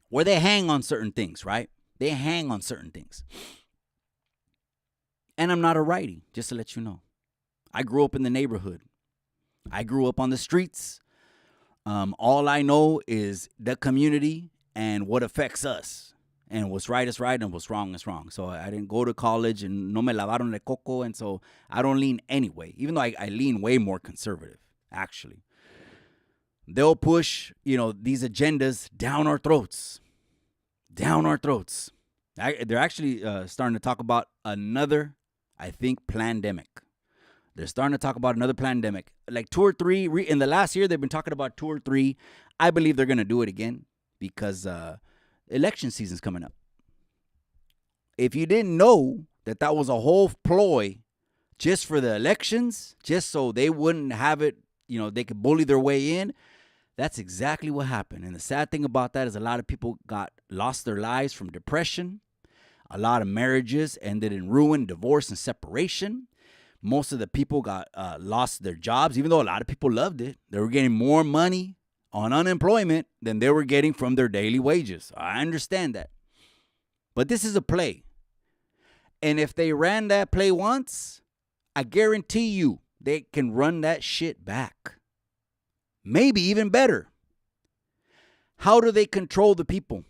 Where they hang on certain things, right? They hang on certain things. And I'm not a righty, just to let you know. I grew up in the neighborhood. I grew up on the streets. All I know is the community and what affects us. And what's right is right and what's wrong is wrong. So I didn't go to college and no me lavaron el coco. And so I don't lean anyway, even though I lean way more conservative, actually. They'll push, these agendas down our throats. Down our throats. They're actually starting to talk about another, I think, plandemic. They're starting to talk about another plandemic. Like 2 or 3, in the last year, they've been talking about 2 or 3. I believe they're going to do it again because election season's coming up. If you didn't know that was a whole ploy just for the elections, just so they wouldn't have it, they could bully their way in, that's exactly what happened. And the sad thing about that is a lot of people lost their lives from depression. A lot of marriages ended in ruin, divorce, and separation. Most of the people lost their jobs, even though a lot of people loved it. They were getting more money on unemployment than they were getting from their daily wages. I understand that. But this is a play. And if they ran that play once, I guarantee you they can run that shit back. Maybe even better. How do they control the people?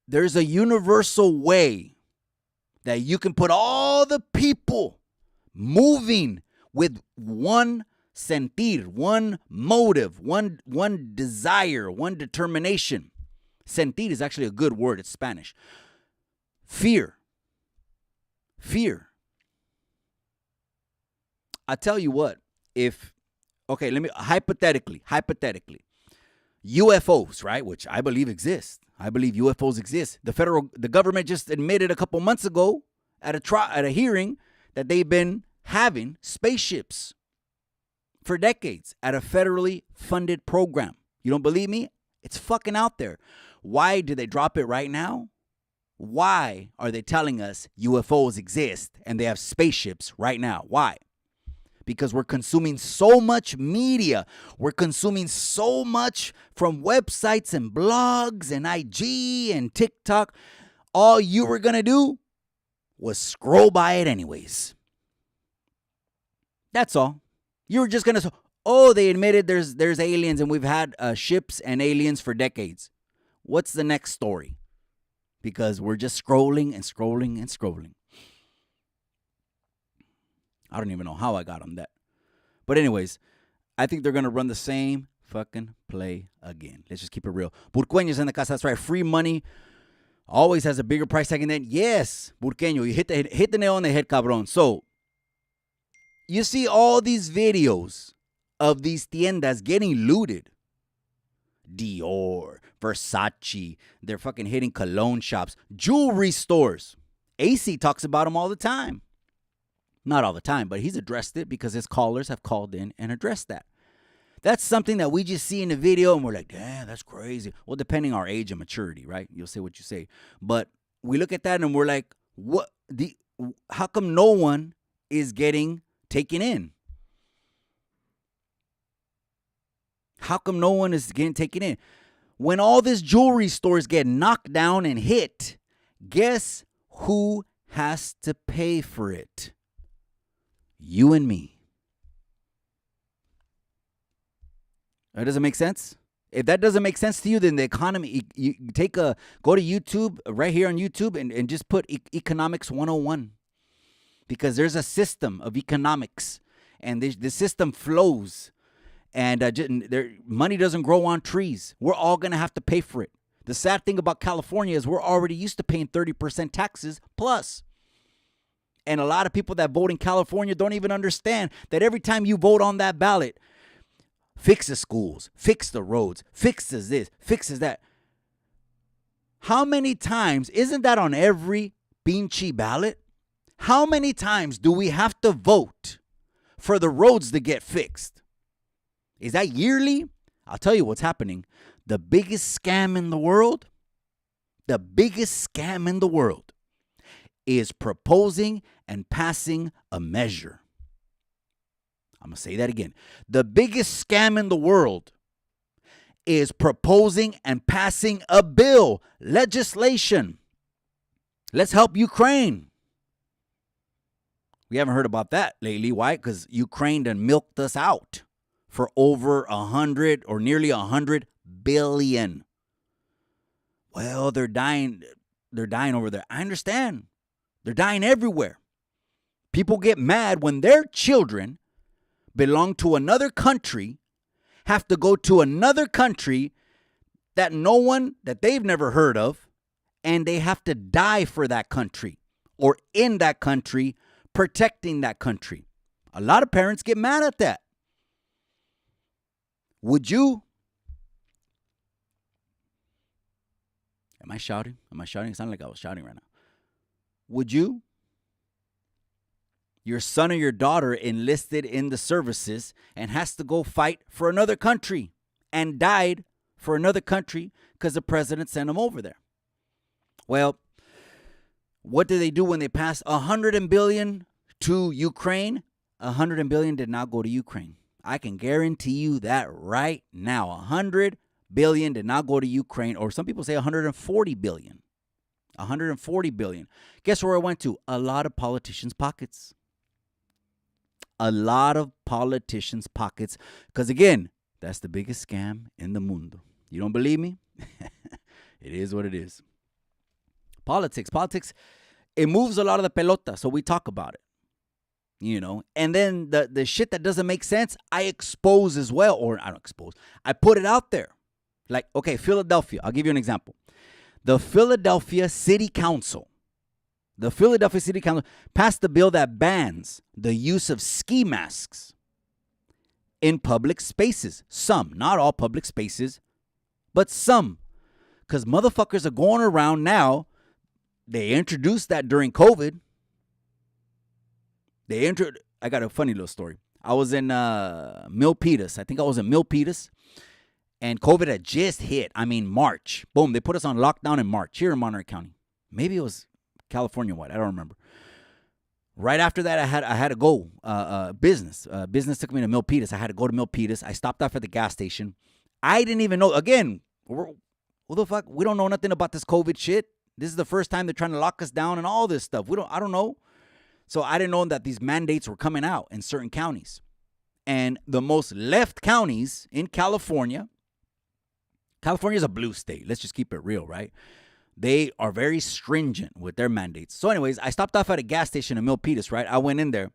There's a universal way that you can put all the people moving with one sentir, one motive, one desire, one determination. Sentir is actually a good word. It's Spanish. Fear. I tell you what, hypothetically, UFOs, right, which I believe exist. I believe UFOs exist. The government just admitted a couple months ago at a hearing that they've been having spaceships for decades at a federally funded program. You don't believe me? It's fucking out there. Why did they drop it right now? Why are they telling us UFOs exist and they have spaceships right now? Why? Because we're consuming so much media. We're consuming so much from websites and blogs and IG and TikTok. All you were going to do was scroll by it anyways. That's all. You were just going to, they admitted there's aliens and we've had ships and aliens for decades. What's the next story? Because we're just scrolling and scrolling and scrolling. I don't even know how I got on that. But anyways, I think they're going to run the same fucking play again. Let's just keep it real. Burqueños in the casa. That's right. Free money always has a bigger price tag. And then, yes, Burqueño, you hit the nail on the head, cabrón. So, you see all these videos of these tiendas getting looted. Dior, Versace, they're fucking hitting cologne shops, jewelry stores. AC talks about them all the time. Not all the time, but he's addressed it because his callers have called in and addressed that. That's something that we just see in the video and we're like, damn, that's crazy. Well, depending on our age and maturity, right? You'll say what you say. But we look at that and we're like, how come no one is getting taken in? How come no one is getting taken in? When all these jewelry stores get knocked down and hit, guess who has to pay for it? You and me. That doesn't make sense? If that doesn't make sense to you, then the economy, you go to YouTube, right here on YouTube, and just put Economics 101. Because there's a system of economics, and the system flows. And money doesn't grow on trees. We're all going to have to pay for it. The sad thing about California is we're already used to paying 30% taxes plus. And a lot of people that vote in California don't even understand that every time you vote on that ballot, fix the schools, fix the roads, fixes this, fixes that. How many times, isn't that on every pinche ballot? How many times do we have to vote for the roads to get fixed? Is that yearly? I'll tell you what's happening. The biggest scam in the world is proposing and passing a measure. I'm going to say that again. The biggest scam in the world is proposing and passing a bill, legislation. Let's help Ukraine. We haven't heard about that lately. Why? Because Ukraine done milked us out for over 100 or nearly 100 billion. Well, they're dying over there. I understand. They're dying everywhere. People get mad when their children belong to another country, have to go to another country that they've never heard of, and they have to die for that country or in that country, protecting that country. A lot of parents get mad at that. Would you? Am I shouting? It sounded like I was shouting right now. Would you? Your son or your daughter enlisted in the services and has to go fight for another country and died for another country because the president sent him over there. Well, what did they do when they passed 100 billion to Ukraine? 100 billion did not go to Ukraine. I can guarantee you that right now. 100 billion did not go to Ukraine, or some people say 140 billion. 140 billion. Guess where it went to? A lot of politicians' pockets. A lot of politicians' pockets. Because again, that's the biggest scam in the mundo. You don't believe me? It is what it is. Politics, it moves a lot of the pelota, so we talk about it. You know, and then the shit that doesn't make sense, I expose as well. Or I don't expose. I put it out there. Like, okay, Philadelphia. I'll give you an example. The Philadelphia City Council passed a bill that bans the use of ski masks in public spaces. Some, not all public spaces, but some. Because motherfuckers are going around now. They introduced that during COVID. I got a funny little story. I was in Milpitas. I think I was in Milpitas. And COVID had just hit. I mean, March. Boom. They put us on lockdown in March here in Monterey County. Maybe it was California-wide. I don't remember. Right after that, I had to go business. Business took me to Milpitas. I had to go to Milpitas. I stopped off at the gas station. I didn't even know. Again, who the fuck? We don't know nothing about this COVID shit. This is the first time they're trying to lock us down and all this stuff. I don't know. So I didn't know that these mandates were coming out in certain counties. And the most left counties in California is a blue state. Let's just keep it real, right? They are very stringent with their mandates. So anyways, I stopped off at a gas station in Milpitas, right? I went in there.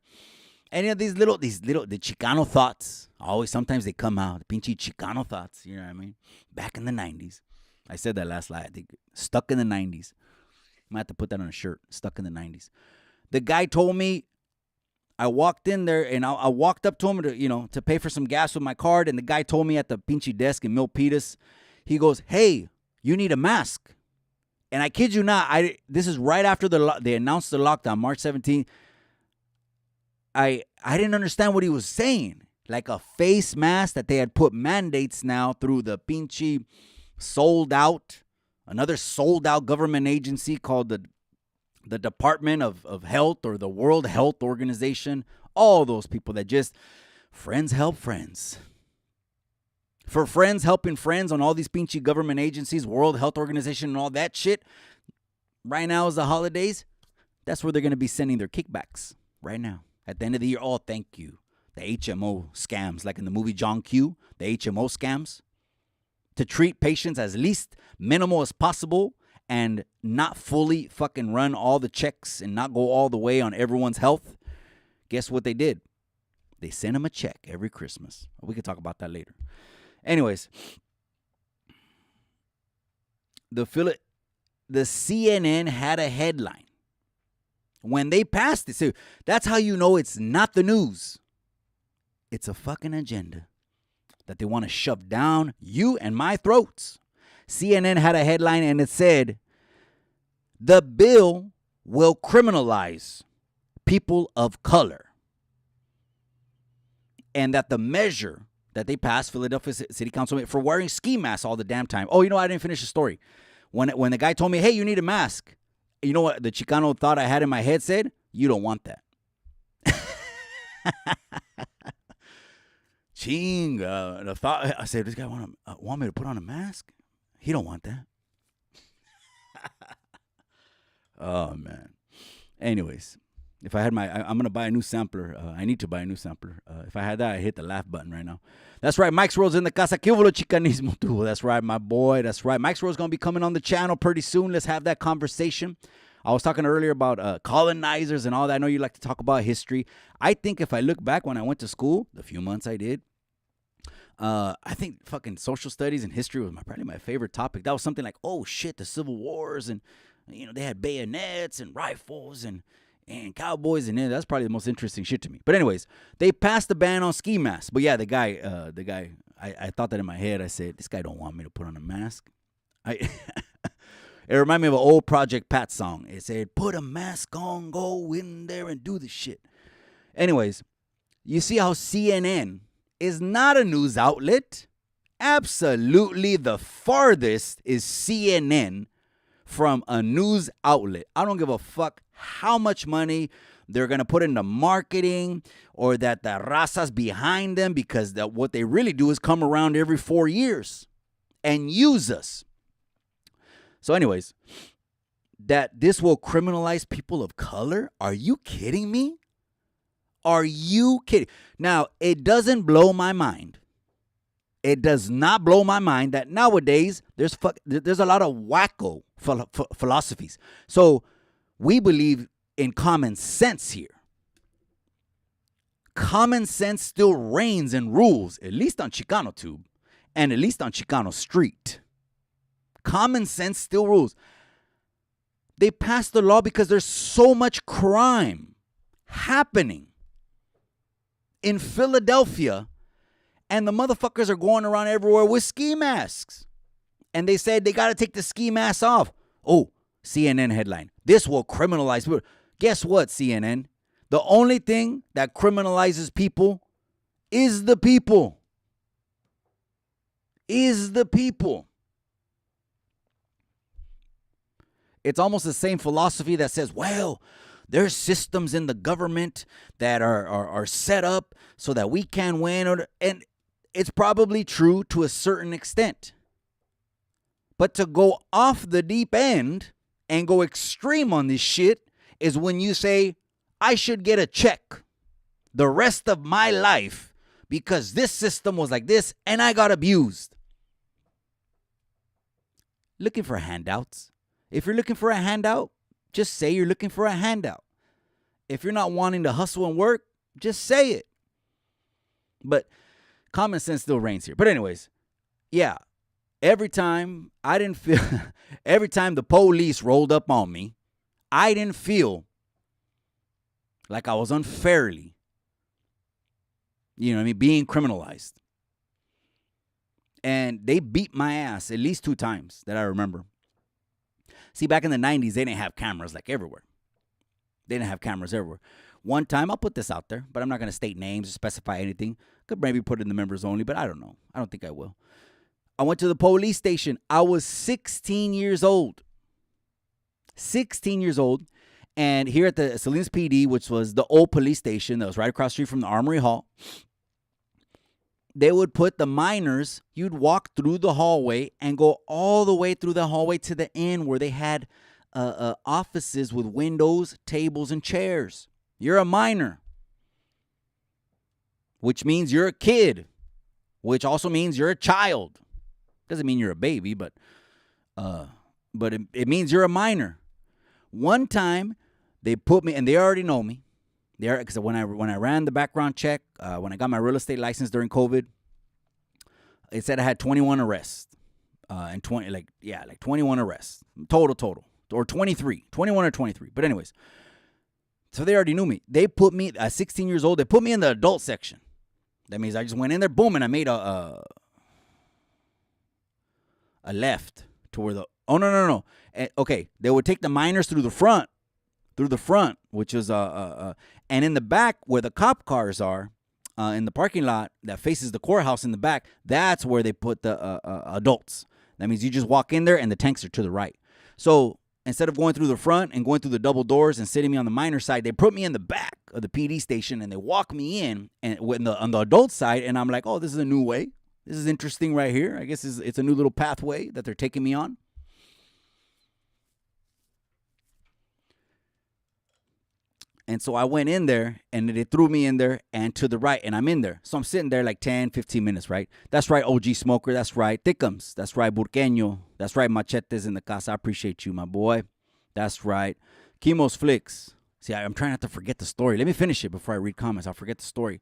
And you know, these little, the Chicano thoughts, sometimes they come out. The pinchy Chicano thoughts, you know what I mean? Back in the 90s. I said that last night. I think stuck in the 90s. I might have to put that on a shirt. Stuck in the 90s. The guy told me, I walked in there and I walked up to him to pay for some gas with my card. And the guy told me at the pinchy desk in Milpitas, he goes, "Hey, you need a mask." And I kid you not, this is right after they announced the lockdown, March 17th. I didn't understand what he was saying. Like a face mask that they had put mandates now through the pinchy another sold out government agency called the Department of Health or the World Health Organization. All those people that just friends help friends. For friends helping friends on all these pinchy government agencies, World Health Organization and all that shit. Right now is the holidays. That's where they're going to be sending their kickbacks right now. At the end of the year, oh, thank you. The HMO scams, like in the movie John Q, the HMO scams. To treat patients as least minimal as possible and not fully fucking run all the checks and not go all the way on everyone's health. Guess what they did? They sent them a check every Christmas. We can talk about that later. Anyways, the CNN had a headline. When they passed it, so that's how you know it's not the news. It's a fucking agenda that they want to shove down you and my throats. CNN had a headline and it said, "The bill will criminalize people of color." And that the measure that they passed, Philadelphia City Council, for wearing ski masks all the damn time. Oh, I didn't finish the story. When the guy told me, "Hey, you need a mask," you know what the Chicano thought I had in my head said? "You don't want that." The thought, I said, "This guy want me to put on a mask? He don't want that." Oh, man. Anyways. If I had I'm going to buy a new sampler. I need to buy a new sampler. If I had that, I'd hit the laugh button right now. That's right. Mike's World's in the casa. ¿Qué hubo, chicanismo? That's right, my boy. That's right. Mike's World's going to be coming on the channel pretty soon. Let's have that conversation. I was talking earlier about colonizers and all that. I know you like to talk about history. I think if I look back when I went to school, the few months I did, I think fucking social studies and history was probably my favorite topic. That was something like, oh, shit, the Civil Wars. And, they had bayonets and rifles and cowboys, and that's probably the most interesting shit to me. But anyways, they passed the ban on ski masks. But yeah, the guy, I thought that in my head. I said, this guy don't want me to put on a mask. It reminded me of an old Project Pat song. It said, "Put a mask on, go in there and do the shit." Anyways, you see how CNN is not a news outlet. Absolutely the farthest is CNN from a news outlet. I don't give a fuck how much money they're going to put into marketing or that the raza's behind them, because what they really do is come around every 4 years and use us. So anyways, that this will criminalize people of color? Are you kidding me? Are you kidding? Now, it doesn't blow my mind. It does not blow my mind that nowadays there's a lot of wacko philosophies. So we believe in common sense here. Common sense still reigns and rules, at least on Chicano Tube and at least on Chicano Street. Common sense still rules. They passed the law because there's so much crime happening in Philadelphia, and the motherfuckers are going around everywhere with ski masks. And they said they got to take the ski masks off. Oh, CNN headline. This will criminalize people. Guess what, CNN? The only thing that criminalizes people is the people. Is the people. It's almost the same philosophy that says, well, there's systems in the government that are set up so that we can win. And it's probably true to a certain extent. But to go off the deep end and go extreme on this shit is when you say, I should get a check the rest of my life because this system was like this and I got abused. Looking for handouts. If you're looking for a handout, just say you're looking for a handout. If you're not wanting to hustle and work, just say it. But common sense still reigns here. But anyways, yeah, every time the police rolled up on me, I didn't feel like I was unfairly, being criminalized. And they beat my ass at least 2 times that I remember. See, back in the 90s, they didn't have cameras like everywhere. They didn't have cameras everywhere. One time, I'll put this out there, but I'm not going to state names or specify anything. Could maybe put it in the members only, but I don't know. I don't think I will. I went to the police station. I was 16 years old. 16 years old. And here at the Salinas PD, which was the old police station that was right across the street from the Armory Hall, they would put the minors, you'd walk through the hallway and go all the way through the hallway to the end where they had offices with windows, tables, and chairs. You're a minor, which means you're a kid, which also means you're a child. Doesn't mean you're a baby, but it means you're a minor. One time, they put me, and they already know me. Because when I ran the background check, when I got my real estate license during COVID, it said I had 21 arrests, and 21 arrests total, or 21 or 23. But anyways, so they already knew me. They put me at 16 years old. They put me in the adult section. That means I just went in there, boom, and I made a left to where no. Okay, they would take the minors through the front, which is and in the back where the cop cars are, in the parking lot that faces the courthouse in the back, that's where they put the adults. That means you just walk in there and the tanks are to the right. So instead of going through the front and going through the double doors and sitting me on the minor side, they put me in the back of the PD station and they walk me in and on the adult side, and I'm like, oh, this is a new way. This is interesting right here. I guess it's a new little pathway that they're taking me on. And so I went in there, and they threw me in there and to the right, and I'm in there. So I'm sitting there like 10, 15 minutes, right? That's right, OG Smoker. That's right, Thickums. That's right, Burqueño. That's right, Machetes in the casa. I appreciate you, my boy. That's right. Kimos Flicks. See, I'm trying not to forget the story. Let me finish it before I read comments. I'll forget the story.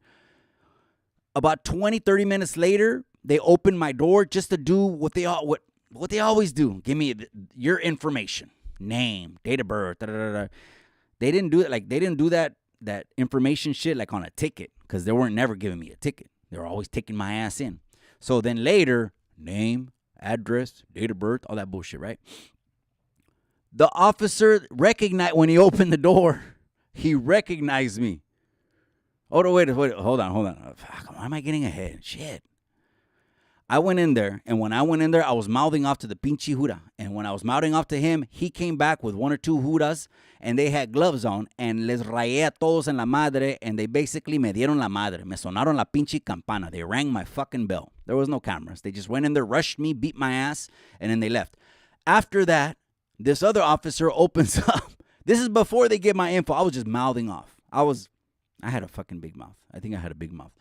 About 20, 30 minutes later, they opened my door just to do what they always do. Give me your information, name, date of birth, da-da-da-da. They didn't do it they didn't do that information shit like on a ticket, because they weren't never giving me a ticket. They were always taking my ass in. So then later, name, address, date of birth, all that bullshit, right? The officer recognized, when he opened the door, he recognized me. Oh, no, wait, hold on. Fuck, why am I getting ahead? Shit. I went in there, and when I went in there, I was mouthing off to the pinche jura. And when I was mouthing off to him, he came back with 1 or 2 juras, and they had gloves on, and les rayé a todos en la madre, and they basically me dieron la madre. Me sonaron la pinche campana. They rang my fucking bell. There was no cameras. They just went in there, rushed me, beat my ass, and then they left. After that, this other officer opens up. This is before they get my info. I was just mouthing off. I had a fucking big mouth. I think I had a big mouth.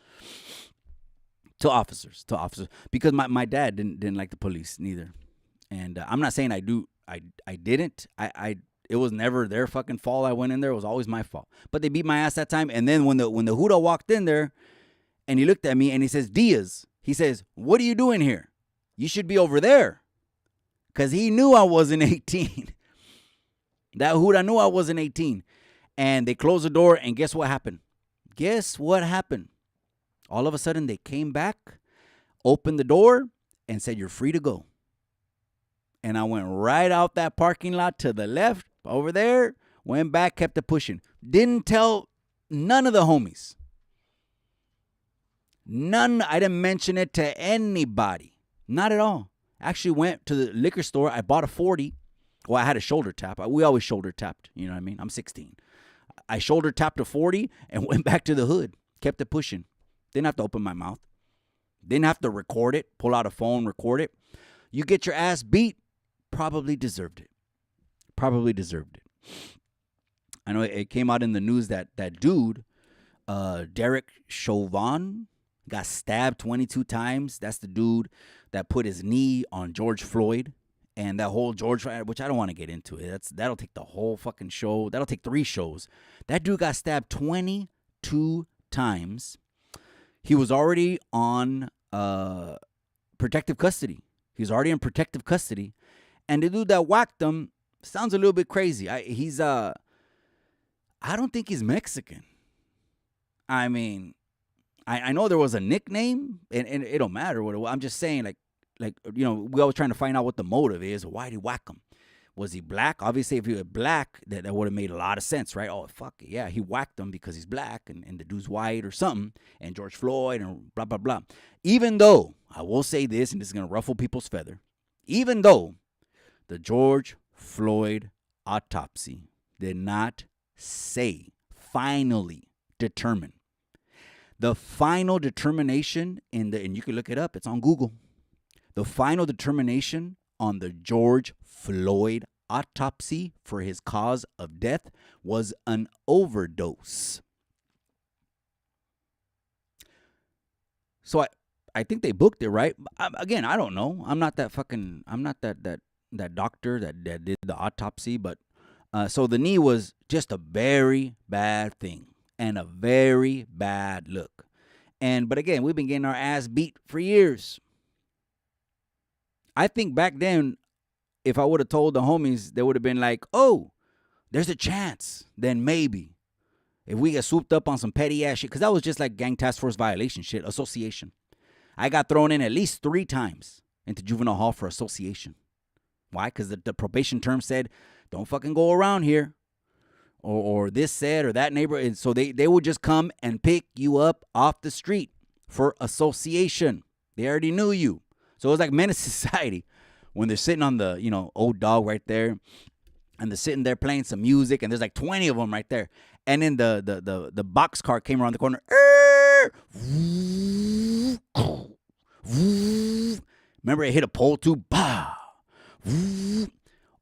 To officers, because my dad didn't like the police neither, and I'm not saying I didn't. It was never their fucking fault. I went in there; it was always my fault. But they beat my ass that time. And then when the Huda walked in there, and he looked at me and he says, "Diaz," he says, "What are you doing here? You should be over there," because he knew I wasn't 18. That Huda knew I wasn't 18, and they closed the door. And guess what happened? All of a sudden, they came back, opened the door, and said, "You're free to go." And I went right out that parking lot to the left, over there, went back, kept it pushing. Didn't tell none of the homies. None. I didn't mention it to anybody. Not at all. Actually went to the liquor store. I bought a 40. Well, I had a shoulder tap. We always shoulder tapped. You know what I mean? I'm 16. I shoulder tapped a 40 and went back to the hood. Kept it pushing. Didn't have to open my mouth. Didn't have to record it. Pull out a phone, record it. You get your ass beat. Probably deserved it. Probably deserved it. I know it came out in the news that dude, Derek Chauvin, got stabbed 22 times. That's the dude that put his knee on George Floyd. And that whole George, which I don't want to get into it. That'll take the whole fucking show. That'll take 3 shows. That dude got stabbed 22 times. He was already on protective custody. He was already in protective custody. And the dude that whacked him sounds a little bit crazy. I don't think he's Mexican. I mean, I know there was a nickname, and it don't matter what it was. I'm just saying, like we always trying to find out what the motive is. Why did he whack him? Was he black? Obviously, if he was black, that would have made a lot of sense, right? Oh, fuck it. Yeah, he whacked him because he's black, and the dude's white or something, and George Floyd, and blah, blah, blah. Even though, I will say this, and this is going to ruffle people's feather, even though the George Floyd autopsy did not say finally determine. The final determination and you can look it up, it's on Google. The final determination on the George Floyd autopsy for his cause of death was an overdose. So I think they booked it, right? Again, I don't know. I'm not that doctor that did the autopsy, but so the knee was just a very bad thing and a very bad look. But again, we've been getting our ass beat for years. I think back then, if I would have told the homies, they would have been like, oh, there's a chance. Then maybe. If we get swooped up on some petty ass shit. Because that was just like gang task force violation shit. Association. I got thrown in at least 3 times into juvenile hall for association. Why? Because the probation term said, don't fucking go around here. Or this said, or that neighbor. And so they would just come and pick you up off the street for association. They already knew you. So it was like menace society when they're sitting on the, old dog right there. And they're sitting there playing some music. And there's like 20 of them right there. And then the box car came around the corner. Remember it hit a pole too? Bah.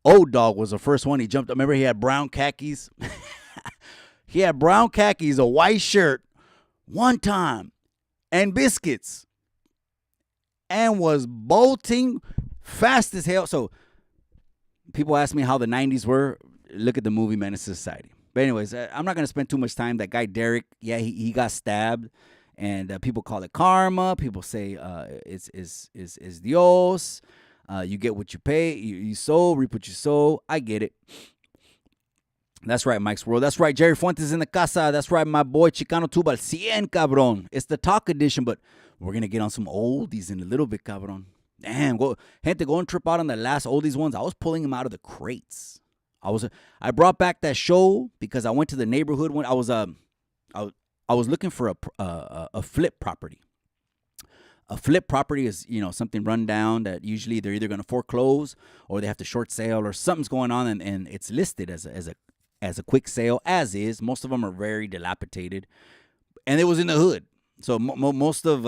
Old dog was the first one. He jumped up. Remember he had brown khakis? He had brown khakis, a white shirt, one time, and biscuits. And was bolting fast as hell. So people ask me how the 90s were. Look at the movie Menace to Society. But anyways, I'm not going to spend too much time. That guy Derek, yeah, he got stabbed. And people call it karma. People say it's Dios. You get what you pay. You sow, reap what you sow. I get it. That's right, Mike's World. That's right, Jerry Fuentes in the casa. That's right, my boy Chicano Tubal. 100, cabron. It's the talk edition, but we're going to get on some oldies in a little bit, cabron. Damn, go and trip out on the last oldies ones. I was pulling them out of the crates. I brought back that show because I went to the neighborhood when I was looking for a flip property. A flip property is, something run down that usually they're either going to foreclose or they have to short sale or something's going on and it's listed as a quick sale, as is. Most of them are very dilapidated. And it was in the hood. So most of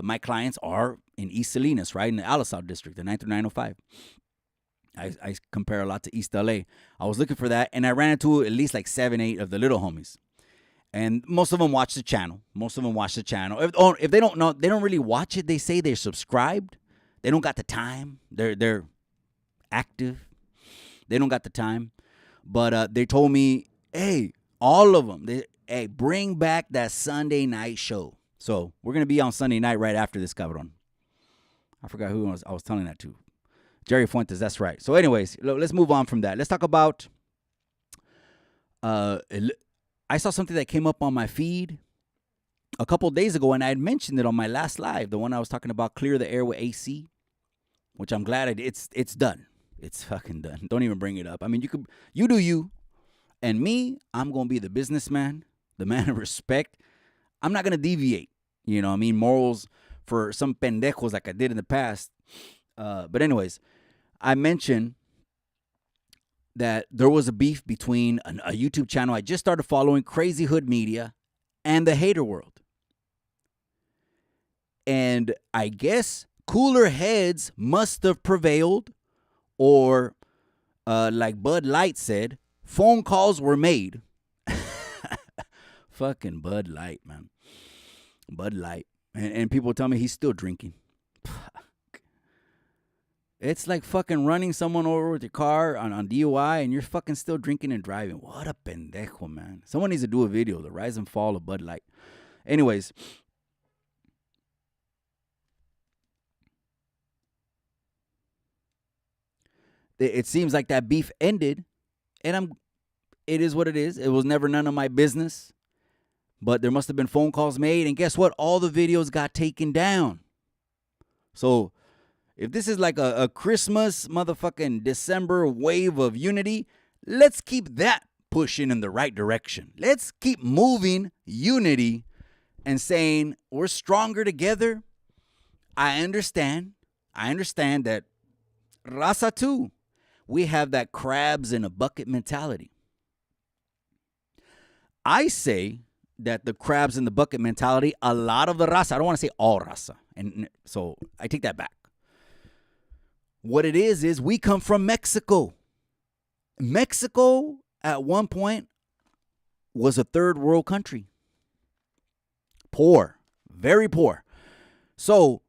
my clients are in East Salinas, right, in the Alisal district, the 9 through 905. I compare a lot to East LA. I was looking for that, and I ran into at least like 7, 8 of the little homies. And most of them watch the channel. If they don't know, they don't really watch it. They say they're subscribed. They don't got the time. They're active. They don't got the time. But they told me, hey, all of them, bring back that Sunday night show. So we're going to be on Sunday night right after this, cabron. I forgot who I was telling that to. Jerry Fuentes, that's right. So anyways, let's move on from that. Let's talk about... I saw something that came up on my feed a couple days ago, and I had mentioned it on my last live, the one I was talking about, clear the air with AC, which I'm glad I did. It's done. It's fucking done. Don't even bring it up. I mean, you do you, and me, I'm going to be the businessman, the man of respect. I'm not going to deviate. You know what I mean? Morals for some pendejos like I did in the past. But anyways, I mentioned that there was a beef between a YouTube channel I just started following, Crazy Hood Media, and the Hater World. And I guess cooler heads must have prevailed, or like Bud Light said, phone calls were made. Fucking Bud Light, man. Bud Light. And people tell me he's still drinking. It's like fucking running someone over with your car on DUI and you're fucking still drinking and driving. What a pendejo, man. Someone needs to do a video, the rise and fall of Bud Light. Anyways. It seems like that beef ended, and it is what it is. It was never none of my business. But there must have been phone calls made, and guess what? All the videos got taken down. So if this is like a Christmas motherfucking December wave of unity, let's keep that pushing in the right direction. Let's keep moving unity and saying we're stronger together. I understand that raza too. We have that crabs in a bucket mentality. I say that the crabs in the bucket mentality, a lot of the raza, I don't want to say all raza, and so I take that back. What it is we come from Mexico. Mexico at one point was a third world country. Poor, very poor. So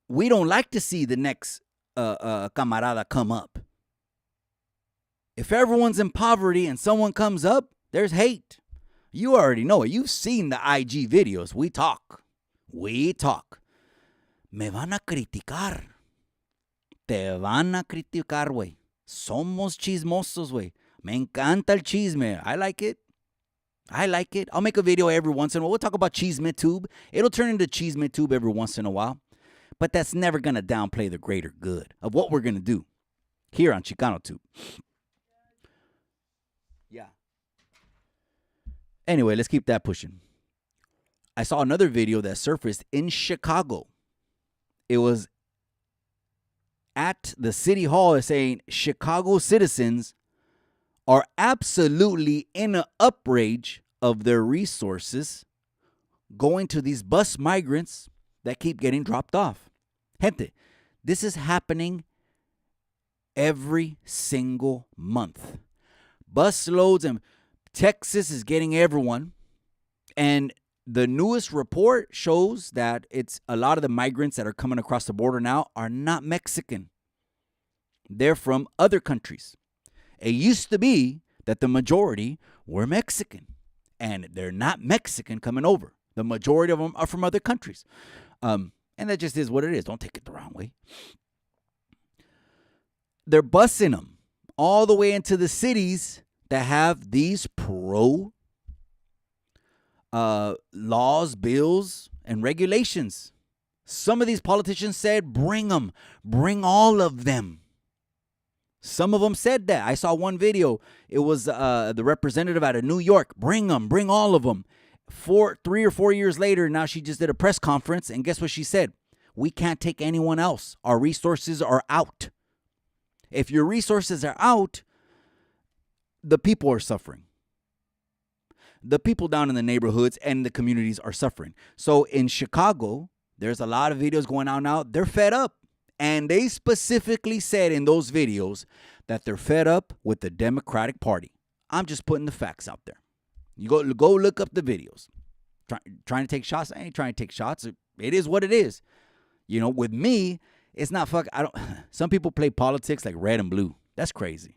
we don't like to see the next camarada come up. If everyone's in poverty and someone comes up, there's hate. You already know it. You've seen the IG videos. We talk. Me van a criticar. Te van a criticar, güey. Somos chismosos, güey. Me encanta el chisme. I like it. I'll make a video every once in a while. We'll talk about Chisme Tube. It'll turn into Chisme Tube every once in a while. But that's never going to downplay the greater good of what we're going to do here on Chicano Tube. Yeah. Anyway, let's keep that pushing. I saw another video that surfaced in Chicago. It was at the city hall saying Chicago citizens are absolutely in an outrage of their resources going to these bus migrants that keep getting dropped off. Gente, this is happening every single month. Bus loads, and Texas is getting everyone. And the newest report shows that it's a lot of the migrants that are coming across the border now are not Mexican. They're from other countries. It used to be that the majority were Mexican, and they're not Mexican coming over. The majority of them are from other countries. And that just is what it is. Don't take it the wrong way. They're busing them all the way into the cities that have these pro laws, bills, and regulations. Some of these politicians said, bring them, bring all of them. Some of them said that. I saw one video. It was the representative out of New York. Bring them, bring all of them. 3 or 4 years later, now she just did a press conference, and guess what she said? We can't take anyone else. Our resources are out. If your resources are out, the people are suffering. The people down in the neighborhoods and the communities are suffering. So in Chicago, there's a lot of videos going out now. They're fed up. And they specifically said in those videos that they're fed up with the Democratic Party. I'm just putting the facts out there. You go look up the videos. Trying to take shots? I ain't trying to take shots. It is what it is. You know, with me, it's not some people play politics like red and blue. That's crazy.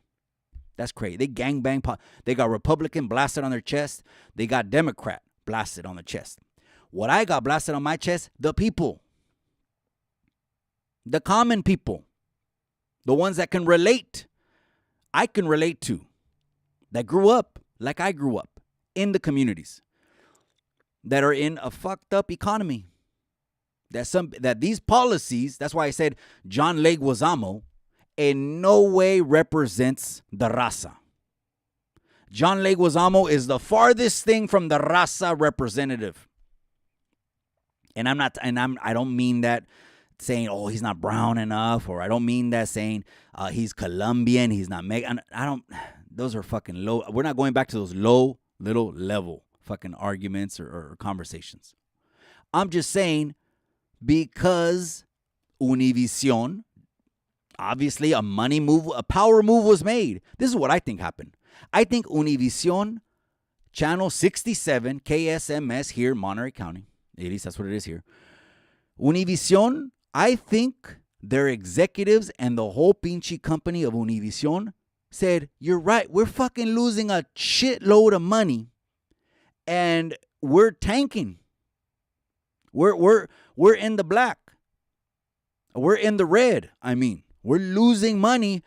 That's crazy. They gangbang. They got Republican blasted on their chest. They got Democrat blasted on their chest. What I got blasted on my chest, the people. The common people. The ones that can relate. I can relate to. That grew up like I grew up in the communities. That are in a fucked up economy. That these policies, that's why I said John Leguizamo, in no way represents the raza. John Leguizamo is the farthest thing from the raza representative. And I don't mean that saying, oh, he's not brown enough, or I don't mean that saying he's Colombian, he's not Mexican. Those are fucking low. We're not going back to those low little level fucking arguments or conversations. I'm just saying, because Univision, obviously a money move, a power move was made. This is what I think happened. I think Univision, channel 67, KSMS here, Monterey County, at least that's what it is here. Univision, I think their executives and the whole pinche company of Univision said, you're right, we're fucking losing a shitload of money and we're tanking. We're in the black. We're in the red. I mean, we're losing money.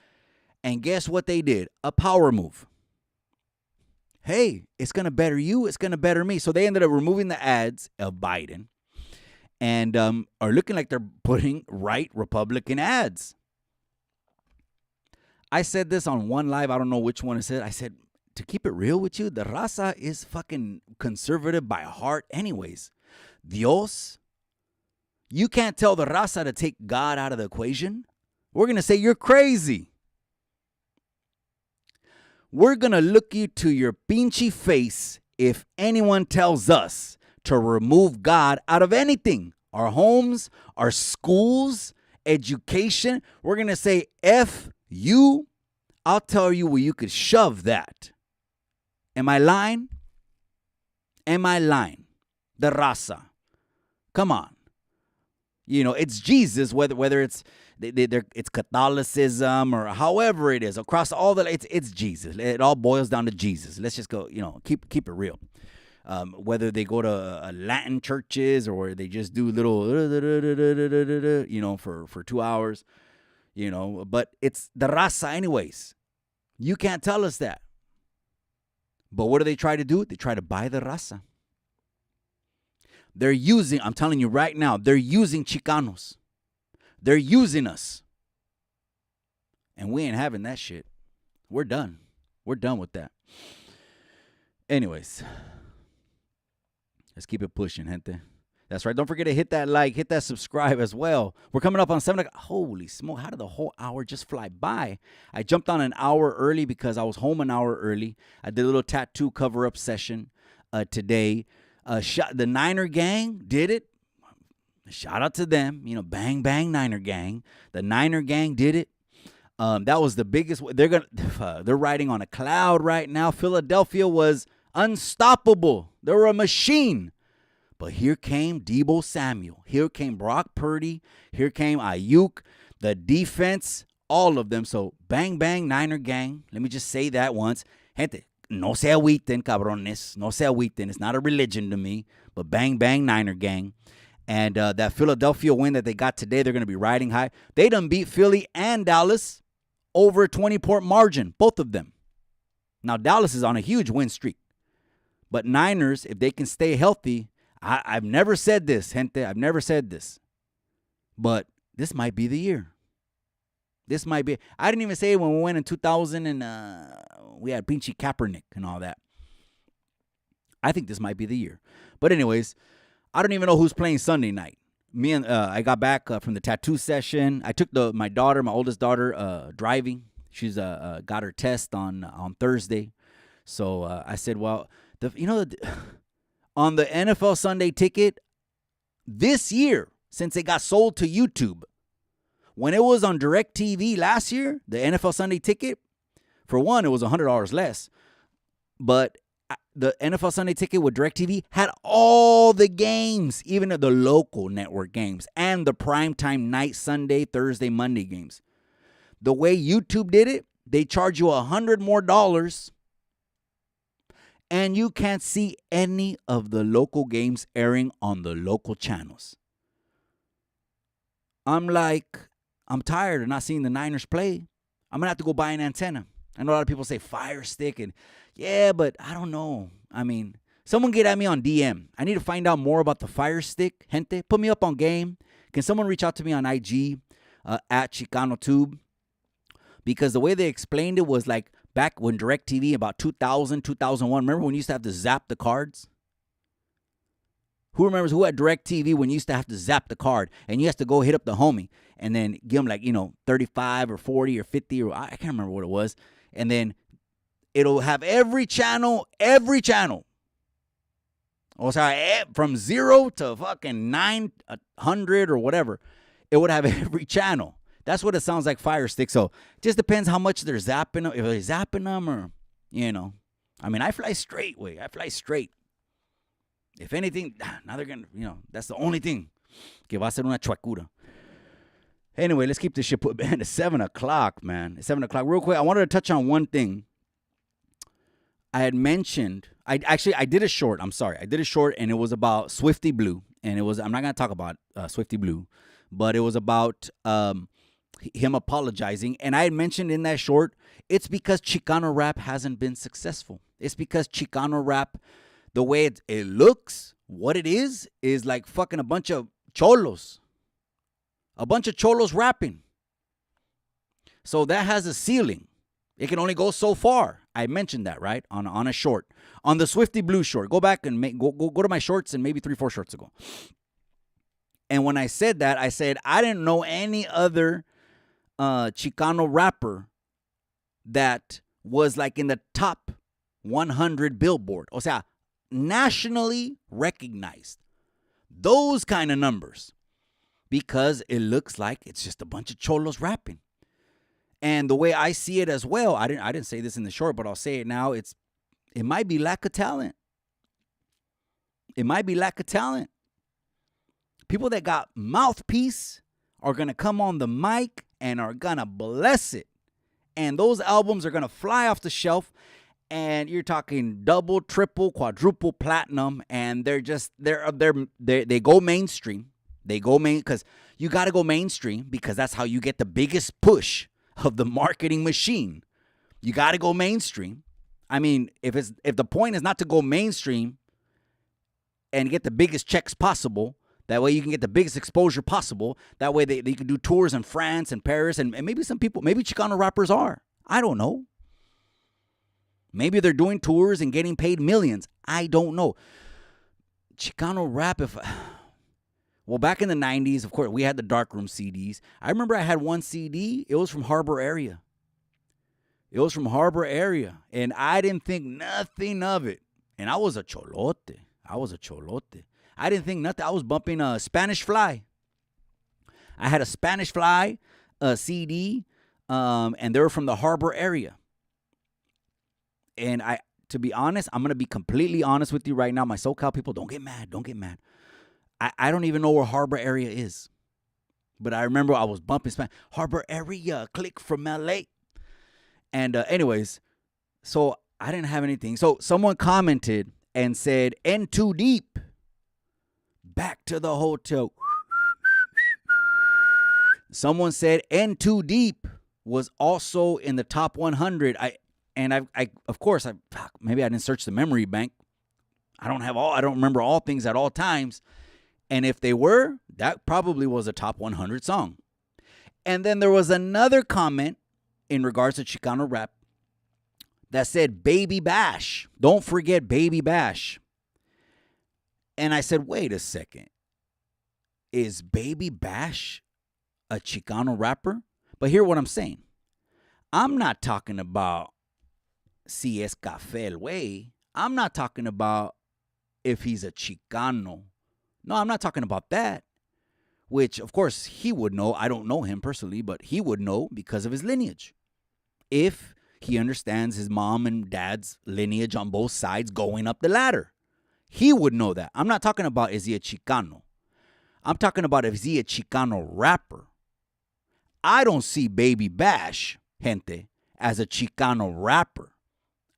And guess what they did? A power move. Hey, it's going to better you. It's going to better me. So they ended up removing the ads of Biden and are looking like they're putting right Republican ads. I said this on one live. I don't know which one it said. I said, to keep it real with you, the raza is fucking conservative by heart anyways. Dios, you can't tell the raza to take God out of the equation. We're going to say you're crazy. We're going to look you to your pinchy face if anyone tells us to remove God out of anything. Our homes, our schools, education. We're going to say, F you. I'll tell you where you could shove that. Am I lying? Am I lying? The raza. Come on. You know, it's Jesus, whether it's it's Catholicism or however it is. Across all it's Jesus. It all boils down to Jesus. Let's just go, keep it real. Whether they go to Latin churches or they just do little, for 2 hours, but it's the raza anyways. You can't tell us that. But what do they try to do? They try to buy the raza. They're using, I'm telling you right now, they're using Chicanos. They're using us. And we ain't having that shit. We're done. We're done with that. Anyways, let's keep it pushing, gente. That's right. Don't forget to hit that like, hit that subscribe as well. We're coming up on 7 o'clock. Holy smoke, how did the whole hour just fly by? I jumped on an hour early because I was home an hour early. I did a little tattoo cover-up session today. The Niner gang did it. Shout out to them. Bang, bang, Niner gang. The Niner gang did it. That was the biggest. They're riding on a cloud right now. Philadelphia was unstoppable. They were a machine. But here came Deebo Samuel. Here came Brock Purdy. Here came Ayuk. The defense, all of them. So bang, bang, Niner gang. Let me just say that once. Gente, no se agüiten, cabrones. No se agüiten. It's not a religion to me. But bang, bang, Niner gang. And that Philadelphia win that they got today, they're going to be riding high. They done beat Philly and Dallas over a 20-point margin, both of them. Now, Dallas is on a huge win streak. But Niners, if they can stay healthy, I've never said this, gente. I've never said this. But this might be the year. This might be. I didn't even say it when we went in 2000 and we had Pinchy Kaepernick and all that. I think this might be the year. But anyways, I don't even know who's playing Sunday night. I got back from the tattoo session. I took my oldest daughter, driving. She's got her test on Thursday. So I said, well, on the NFL Sunday ticket this year, since it got sold to YouTube, when it was on DirecTV last year, the NFL Sunday ticket, for one, it was $100 less. But the NFL Sunday ticket with DirecTV had all the games, even the local network games, and the primetime night, Sunday, Thursday, Monday games. The way YouTube did it, they charge you $100 more, and you can't see any of the local games airing on the local channels. I'm tired of not seeing the Niners play. I'm going to have to go buy an antenna. I know a lot of people say Fire Stick, and yeah, but I don't know. I mean, someone get at me on DM. I need to find out more about the Fire Stick. Gente, put me up on game. Can someone reach out to me on IG at ChicanoTube? Because the way they explained it was like back when DirecTV, about 2000, 2001. Remember when you used to have to zap the cards? Who remembers who had DirecTV when you used to have to zap the card and you have to go hit up the homie and then give him like, 35 or 40 or 50 or I can't remember what it was. And then it'll have every channel. Oh, sorry, from 0 to fucking 900 or whatever. It would have every channel. That's what it sounds like, Fire Stick. So it just depends how much they're zapping them. If they're zapping them or, I mean, I fly straight, way. I fly straight. If anything, now they're going to, that's the only thing. Que va a ser una chuecura. Anyway, let's keep this shit put back. It's 7 o'clock, man. It's 7 o'clock. Real quick, I wanted to touch on one thing. I had mentioned, I did a short. I'm sorry. I did a short, and it was about Swifty Blue. And it was, I'm not going to talk about Swifty Blue, but it was about him apologizing. And I had mentioned in that short, it's because Chicano rap hasn't been successful. It's because Chicano rap, the way it looks, what it is like fucking a bunch of cholos. A bunch of cholos rapping. So that has a ceiling. It can only go so far. I mentioned that, right? On a short. On the Swifty Blue short. Go back and go to my shorts and maybe 3-4 shorts ago. And when I said that, I said I didn't know any other Chicano rapper that was like in the top 100 Billboard. O sea, nationally recognized. Those kind of numbers. Because it looks like it's just a bunch of cholos rapping. And the way I see it as well, I didn't say this in the short, but I'll say it now. It might be lack of talent. It might be lack of talent. People that got mouthpiece are going to come on the mic and are going to bless it. And those albums are going to fly off the shelf. And you're talking double, triple, quadruple platinum. And they go mainstream. They go because you got to go mainstream because that's how you get the biggest push of the marketing machine. You got to go mainstream. I mean, if the point is not to go mainstream and get the biggest checks possible, that way you can get the biggest exposure possible. That way they can do tours in France and Paris and maybe some people, maybe Chicano rappers are. I don't know. Maybe they're doing tours and getting paid millions. I don't know. Chicano rap, well, back in the 90s, of course, we had the darkroom CDs. I remember I had one CD. It was from Harbor area. And I didn't think nothing of it. And I was a cholote. I didn't think nothing. I was bumping a Spanish Fly. I had a Spanish Fly CD, and they were from the Harbor area. And to be honest, I'm going to be completely honest with you right now. My SoCal people, don't get mad. I don't even know where Harbor area is. But I remember I was bumping Spanish. Harbor area, click from LA. And anyways, so I didn't have anything. So someone commented and said, N too deep. Back to the hotel. Someone said N too deep was also in the top 100. Of course, maybe I didn't search the memory bank. I don't remember all things at all times. And if they were, that probably was a top 100 song. And then there was another comment in regards to Chicano rap that said Baby Bash. Don't forget Baby Bash. And I said, wait a second. Is Baby Bash a Chicano rapper? But hear what I'm saying. I'm not talking about Si es Café el Way. I'm not talking about if he's a Chicano. No, I'm not talking about that, which, of course, he would know. I don't know him personally, but he would know because of his lineage. If he understands his mom and dad's lineage on both sides going up the ladder, he would know that. I'm not talking about is he a Chicano. I'm talking about is he a Chicano rapper. I don't see Baby Bash, gente, as a Chicano rapper.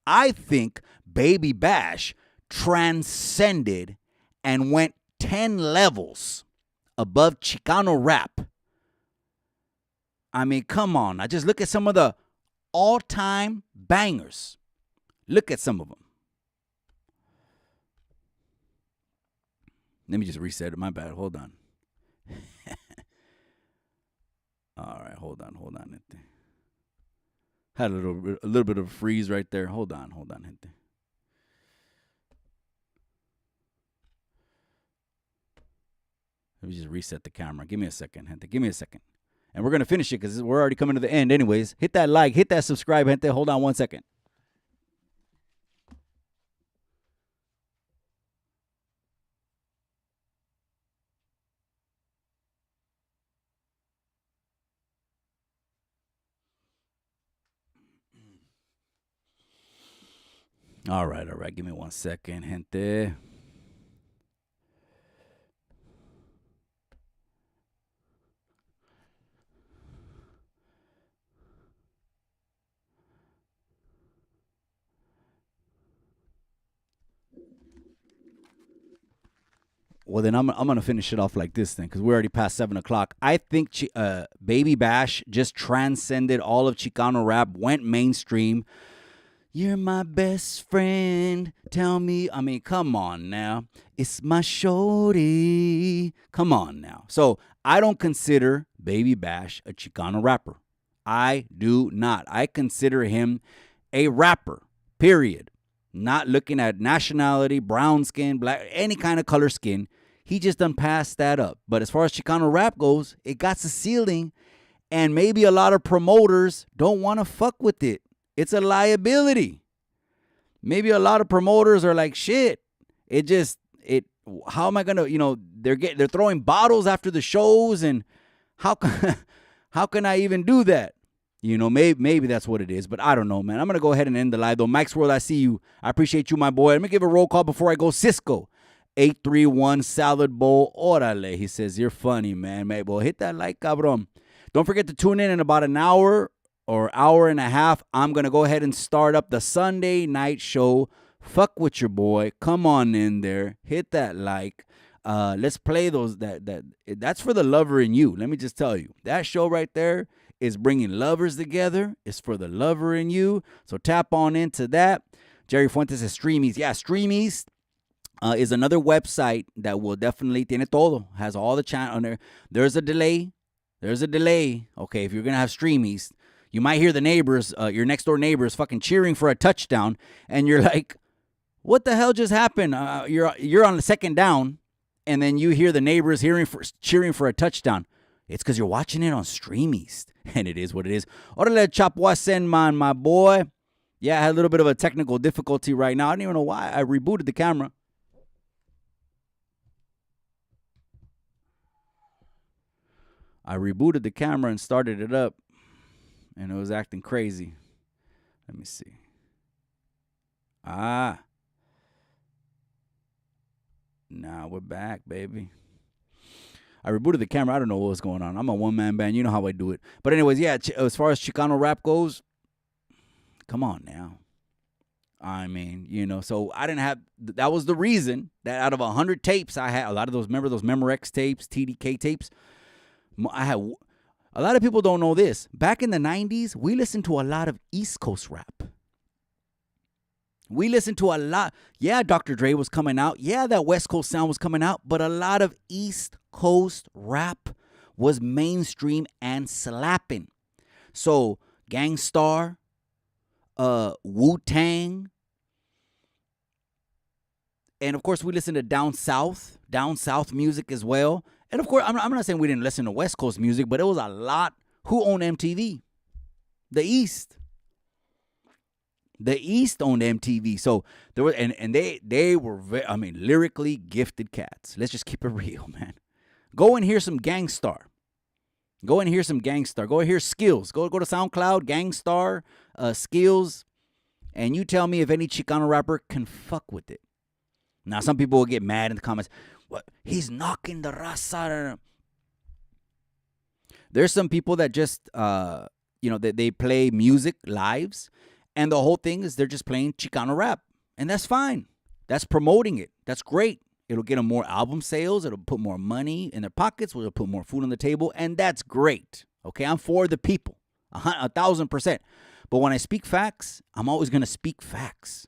I think Baby Bash transcended and went 10 levels above Chicano rap. I mean, come on. I just look at some of the all-time bangers. Look at some of them. Let me just reset it. My bad. Hold on. All right. Hold on. Had a little bit of a freeze right there. Hold on, gente. Let me just reset the camera. Give me a second, gente. Give me a second. And we're going to finish it because we're already coming to the end anyways. Hit that like. Hit that subscribe, gente. Hold on 1 second. All right. Give me 1 second, gente. Well, then I'm going to finish it off like this then because we're already past 7 o'clock. I think Baby Bash just transcended all of Chicano rap, went mainstream. You're my best friend. Tell me. I mean, come on now. It's my shorty. Come on now. So I don't consider Baby Bash a Chicano rapper. I do not. I consider him a rapper, period. Not looking at nationality, brown skin, black, any kind of color skin. He just done passed that up. But as far as Chicano rap goes, it got the ceiling, and maybe a lot of promoters don't want to fuck with it. It's a liability. Maybe a lot of promoters are like, shit. How am I gonna, they're throwing bottles after the shows, and how can I even do that? Maybe that's what it is, but I don't know, man. I'm going to go ahead and end the live, though. Mike's World, I see you. I appreciate you, my boy. Let me give a roll call before I go. Cisco, 831 Salad Bowl. Orale. He says, you're funny, man. Well, hit that like, cabrón. Don't forget to tune in about an hour or hour and a half. I'm going to go ahead and start up the Sunday night show. Fuck with your boy. Come on in there. Hit that like. Let's play those. That's for the lover in you. Let me just tell you. That show right there is bringing lovers together. It's for the lover in you. So tap on into that. Jerry Fuentes says Streamies. Yeah, Streamies is another website that will definitely, tiene todo, has all the channel on there. There's a delay. Okay, if you're going to have Streamies, you might hear the neighbors, your next door neighbors fucking cheering for a touchdown. And you're like, what the hell just happened? You're on the second down. And then you hear the neighbors cheering for a touchdown. It's because you're watching it on Streamies. And it is what it is. Orale Chapuasen, man, my boy. Yeah, I had a little bit of a technical difficulty right now. I don't even know why. I rebooted the camera. And started it up. And it was acting crazy. Let me see. Now we're back, baby. I rebooted the camera. I don't know what was going on. I'm a one-man band. You know how I do it. But anyways, yeah, as far as Chicano rap goes, come on now. I mean, so I didn't have, that was the reason that out of 100 tapes, I had a lot of those, remember those Memorex tapes, TDK tapes? I had, a lot of people don't know this. Back in the 90s, we listened to a lot of East Coast rap. We listened to a lot. Yeah, Dr. Dre was coming out. Yeah, that West Coast sound was coming out. But a lot of East Coast rap was mainstream and slapping. So, Gang Starr, Wu-Tang. And, of course, we listened to down south music as well. And, of course, I'm not saying we didn't listen to West Coast music, but it was a lot. Who owned MTV? The East. The East owned MTV, so there were, and they were lyrically gifted cats. Let's just keep it real, man. Go and hear some Gang Starr. Go and hear Skills. Go to SoundCloud, Gang Starr, Skills, and you tell me if any Chicano rapper can fuck with it. Now, some people will get mad in the comments. What? He's knocking the raza. There's some people that just, they play music lives. And the whole thing is they're just playing Chicano rap. And that's fine. That's promoting it. That's great. It'll get them more album sales. It'll put more money in their pockets. It'll put more food on the table. And that's great. Okay, I'm for the people. 1,000%. But when I speak facts, I'm always going to speak facts.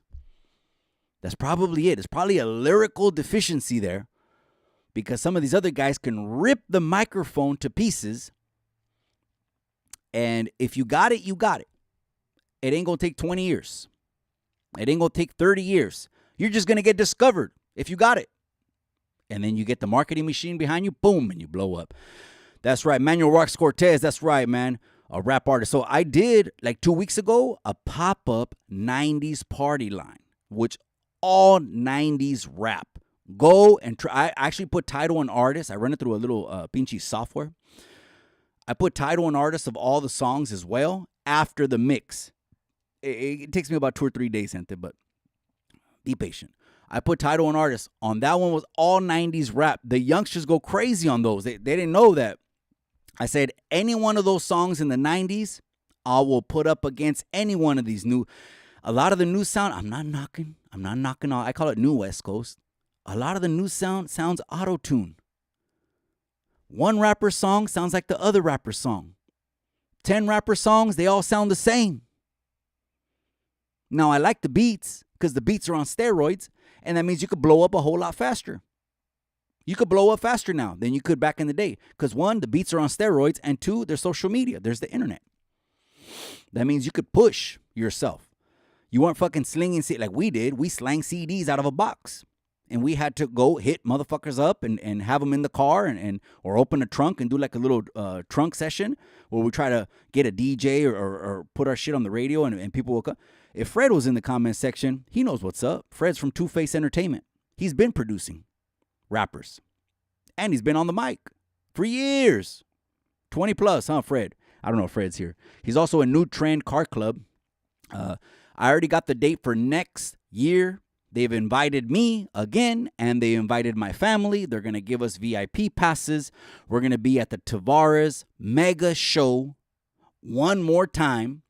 That's probably it. It's probably a lyrical deficiency there. Because some of these other guys can rip the microphone to pieces. And if you got it, you got it. It ain't going to take 20 years. It ain't going to take 30 years. You're just going to get discovered if you got it. And then you get the marketing machine behind you, boom, and you blow up. That's right. Manuel Rox Cortez. That's right, man. A rap artist. So I did, like 2 weeks ago, a pop-up 90s party line, which all 90s rap. Go and try. I actually put title and artist. I run it through a little pinchy software. I put title and artist of all the songs as well after the mix. It takes me about 2 or 3 days, gente, but be patient. I put title and artist. On that one was all 90s rap. The youngsters go crazy on those. They didn't know that. I said, any one of those songs in the 90s, I will put up against any one of these new. A lot of the new sound, I'm not knocking all. I call it new West Coast. A lot of the new sound sounds auto-tune. One rapper song sounds like the other rapper song. 10 rapper songs, they all sound the same. Now, I like the beats because the beats are on steroids, and that means you could blow up a whole lot faster. You could blow up faster now than you could back in the day. Because 1, the beats are on steroids, and 2, there's social media. There's the internet. That means you could push yourself. You weren't fucking slinging CDs like we did. We slang CDs out of a box. And we had to go hit motherfuckers up and have them in the car or open a trunk and do like a little trunk session where we try to get a DJ or put our shit on the radio and people will come. If Fred was in the comment section, he knows what's up. Fred's from Two-Face Entertainment. He's been producing rappers. And he's been on the mic for years. 20 plus, huh, Fred? I don't know if Fred's here. He's also a New Trend Car Club. I already got the date for next year. They've invited me again, and they invited my family. They're going to give us VIP passes. We're going to be at the Tavares Mega Show one more time.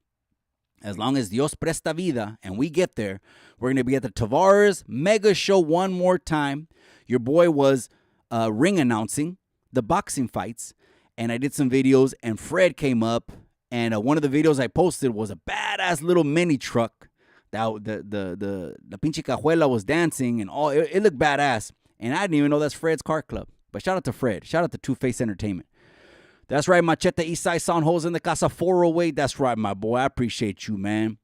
As long as Dios presta vida and we get there, we're going to be at the Tavares Mega Show one more time. Your boy was ring announcing the boxing fights, and I did some videos, and Fred came up, and one of the videos I posted was a badass little mini truck. That the pinche cajuela was dancing, and all it looked badass. And I didn't even know that's Fred's car club. But shout out to Fred. Shout out to Two-Face Entertainment. That's right, Machete Eastside Sound Holes in the Casa 408. That's right, my boy. I appreciate you, man.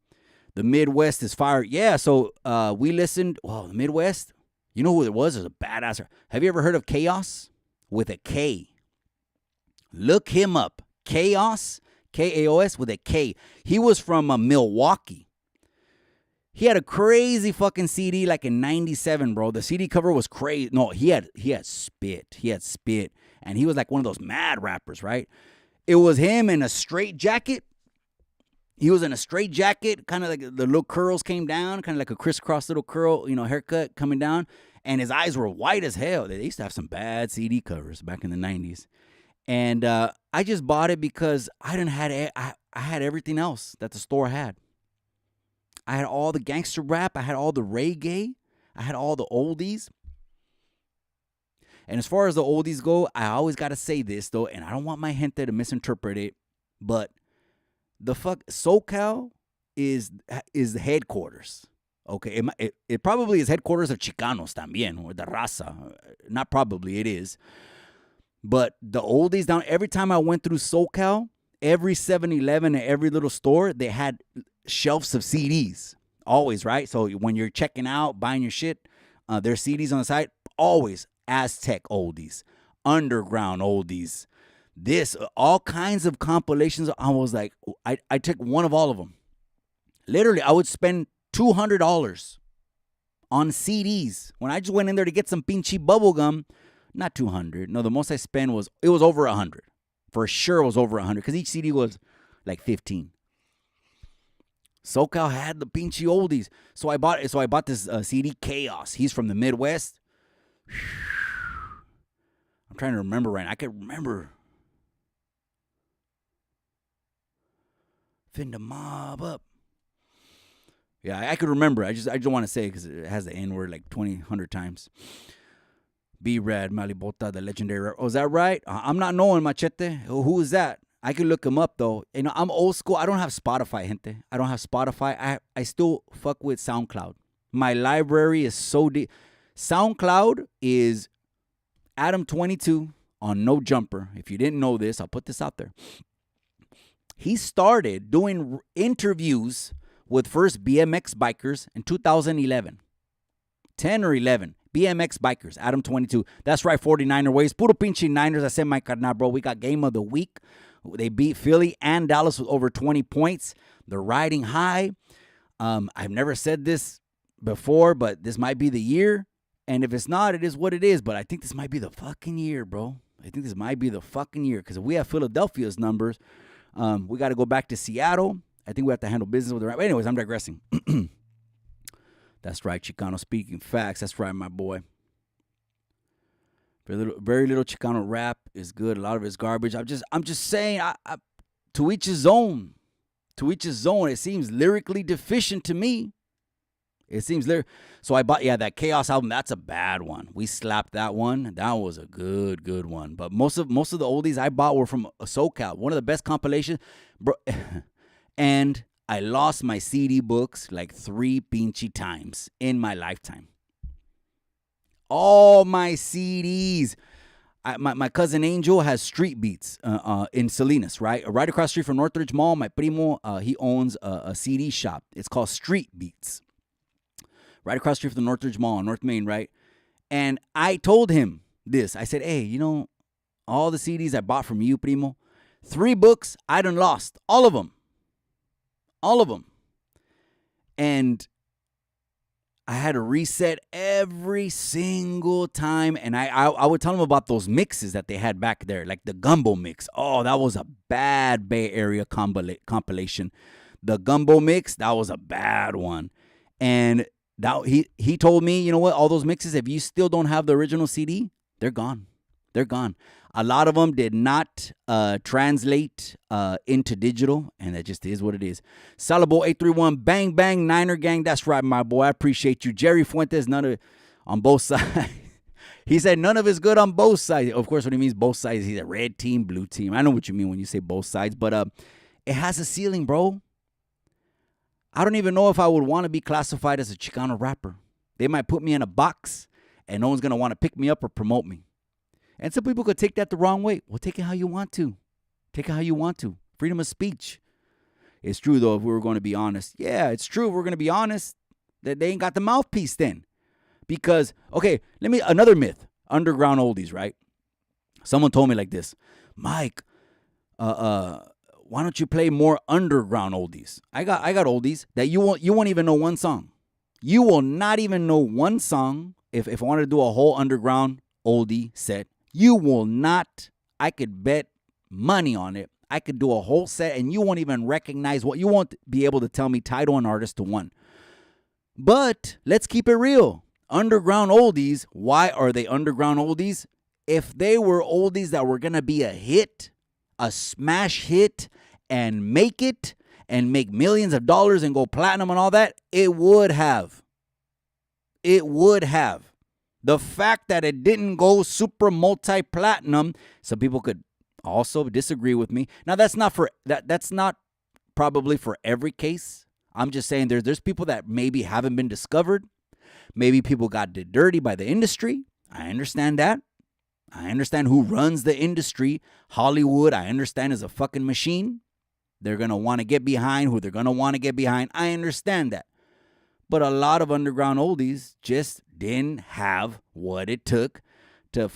The Midwest is fire. Yeah, so we listened. Well, the Midwest, you know who it was? It was a badass. Have you ever heard of Chaos? With a K. Look him up. Chaos, K-A-O-S with a K. He was from Milwaukee. He had a crazy fucking CD like in 97, bro. The CD cover was crazy. No, he had spit. He had spit. And he was like one of those mad rappers, right? It was him in a straight jacket. He was in a straight jacket, kind of like the little curls came down, kind of like a crisscross little curl, haircut coming down. And his eyes were white as hell. They used to have some bad CD covers back in the 90s. And I just bought it because I had everything else that the store had. I had all the gangster rap. I had all the reggae. I had all the oldies. And as far as the oldies go, I always got to say this, though, and I don't want my gente to misinterpret it, but the SoCal is the headquarters. Okay, it probably is headquarters of Chicanos también, or the raza. Not probably, it is. But the oldies down, every time I went through SoCal, every 7-Eleven and every little store, they had shelves of CDs. Always, right? So when you're checking out, buying your shit, there's CDs on the side. Always Aztec oldies, underground oldies, all kinds of compilations. I was like, I took one of all of them. Literally, I would spend $200 on CDs. When I just went in there to get some pinchy bubble gum, not 200. No, the most I spent was over 100. For sure it was over 100 because each CD was like 15. SoCal had the pinchy oldies. So I bought this CD, Chaos. He's from the Midwest. I'm trying to remember right now. I can remember. Finna mob up. Yeah, I could remember. I just don't want to say it because it has the N word like 100 times. B-Rad, Malibota, the legendary. Oh, is that right? I'm not knowing, Machete. Who is that? I can look him up, though. I'm old school. I don't have Spotify, gente. I don't have Spotify. I still fuck with SoundCloud. My library is so deep. SoundCloud is Adam22 on No Jumper. If you didn't know this, I'll put this out there. He started doing interviews with first BMX bikers in 2011. 10 or 11. BMX Bikers, Adam 22. That's right, 49er ways. Puro pinche Niners. I said, my carnal, bro. We got game of the week. They beat Philly and Dallas with over 20 points. They're riding high. I've never said this before, but this might be the year. And if it's not, it is what it is. But I think this might be the fucking year, bro. I think this might be the fucking year. Because if we have Philadelphia's numbers, we got to go back to Seattle. I think we have to handle business with the right. Anyways, I'm digressing. That's right, Chicano speaking facts. That's right, my boy. Very little Chicano rap is good. A lot of it's garbage. I'm just saying, to each his own. To each his own. It seems lyrically deficient to me. It seems so I bought that Chaos album. That's a bad one. We slapped that one. That was a good one. But most of the oldies I bought were from SoCal. One of the best compilations, bro. And I lost my CD books like 3 pinchy times in my lifetime. All my CDs. My cousin Angel has Street Beats in Salinas, right? Right across the street from Northridge Mall. My primo, he owns a CD shop. It's called Street Beats. Right across the street from the Northridge Mall on North Main, right? And I told him this. I said, hey, all the CDs I bought from you, primo, 3 books I done lost. All of them. And I had to reset every single time. And I would tell them about those mixes that they had back there, like the Gumbo mix. Oh, that was a bad Bay Area compilation. The Gumbo mix, that was a bad one. And he told me, you know what, all those mixes, if you still don't have the original CD, they're gone. They're gone. A lot of them did not translate into digital, and that just is what it is. Salabo 831, bang, bang, Niner gang. That's right, my boy. I appreciate you. Jerry Fuentes, none of on both sides. He said none of it's good on both sides. Of course, when he means both sides, he's a red team, blue team. I know what you mean when you say both sides, but it has a ceiling, bro. I don't even know if I would want to be classified as a Chicano rapper. They might put me in a box, and no one's going to want to pick me up or promote me. And some people could take that the wrong way. Well, take it how you want to. Take it how you want to. Freedom of speech. It's true, though, if we were going to be honest. Yeah, it's true if we're going to be honest that they ain't got the mouthpiece then. Because, okay, another myth. Underground oldies, right? Someone told me like this. Mike, why don't you play more underground oldies? I got oldies that you won't even know one song. You will not even know one song if I wanted to do a whole underground oldie set. You will not. I could bet money on it. I could do a whole set and you won't even recognize what you won't be able to tell me title and artist to one. But let's keep it real. Underground oldies, why are they underground oldies? If they were oldies that were going to be a hit, a smash hit, and make it, and make millions of dollars and go platinum and all that, it would have. It would have. The fact that it didn't go super multi-platinum, some people could also disagree with me. Now, that's not probably for every case. I'm just saying there's people that maybe haven't been discovered. Maybe people got did dirty by the industry. I understand that. I understand who runs the industry. Hollywood, I understand, is a fucking machine. They're going to want to get behind who they're going to want to get behind. I understand that. But a lot of underground oldies just didn't have what it took to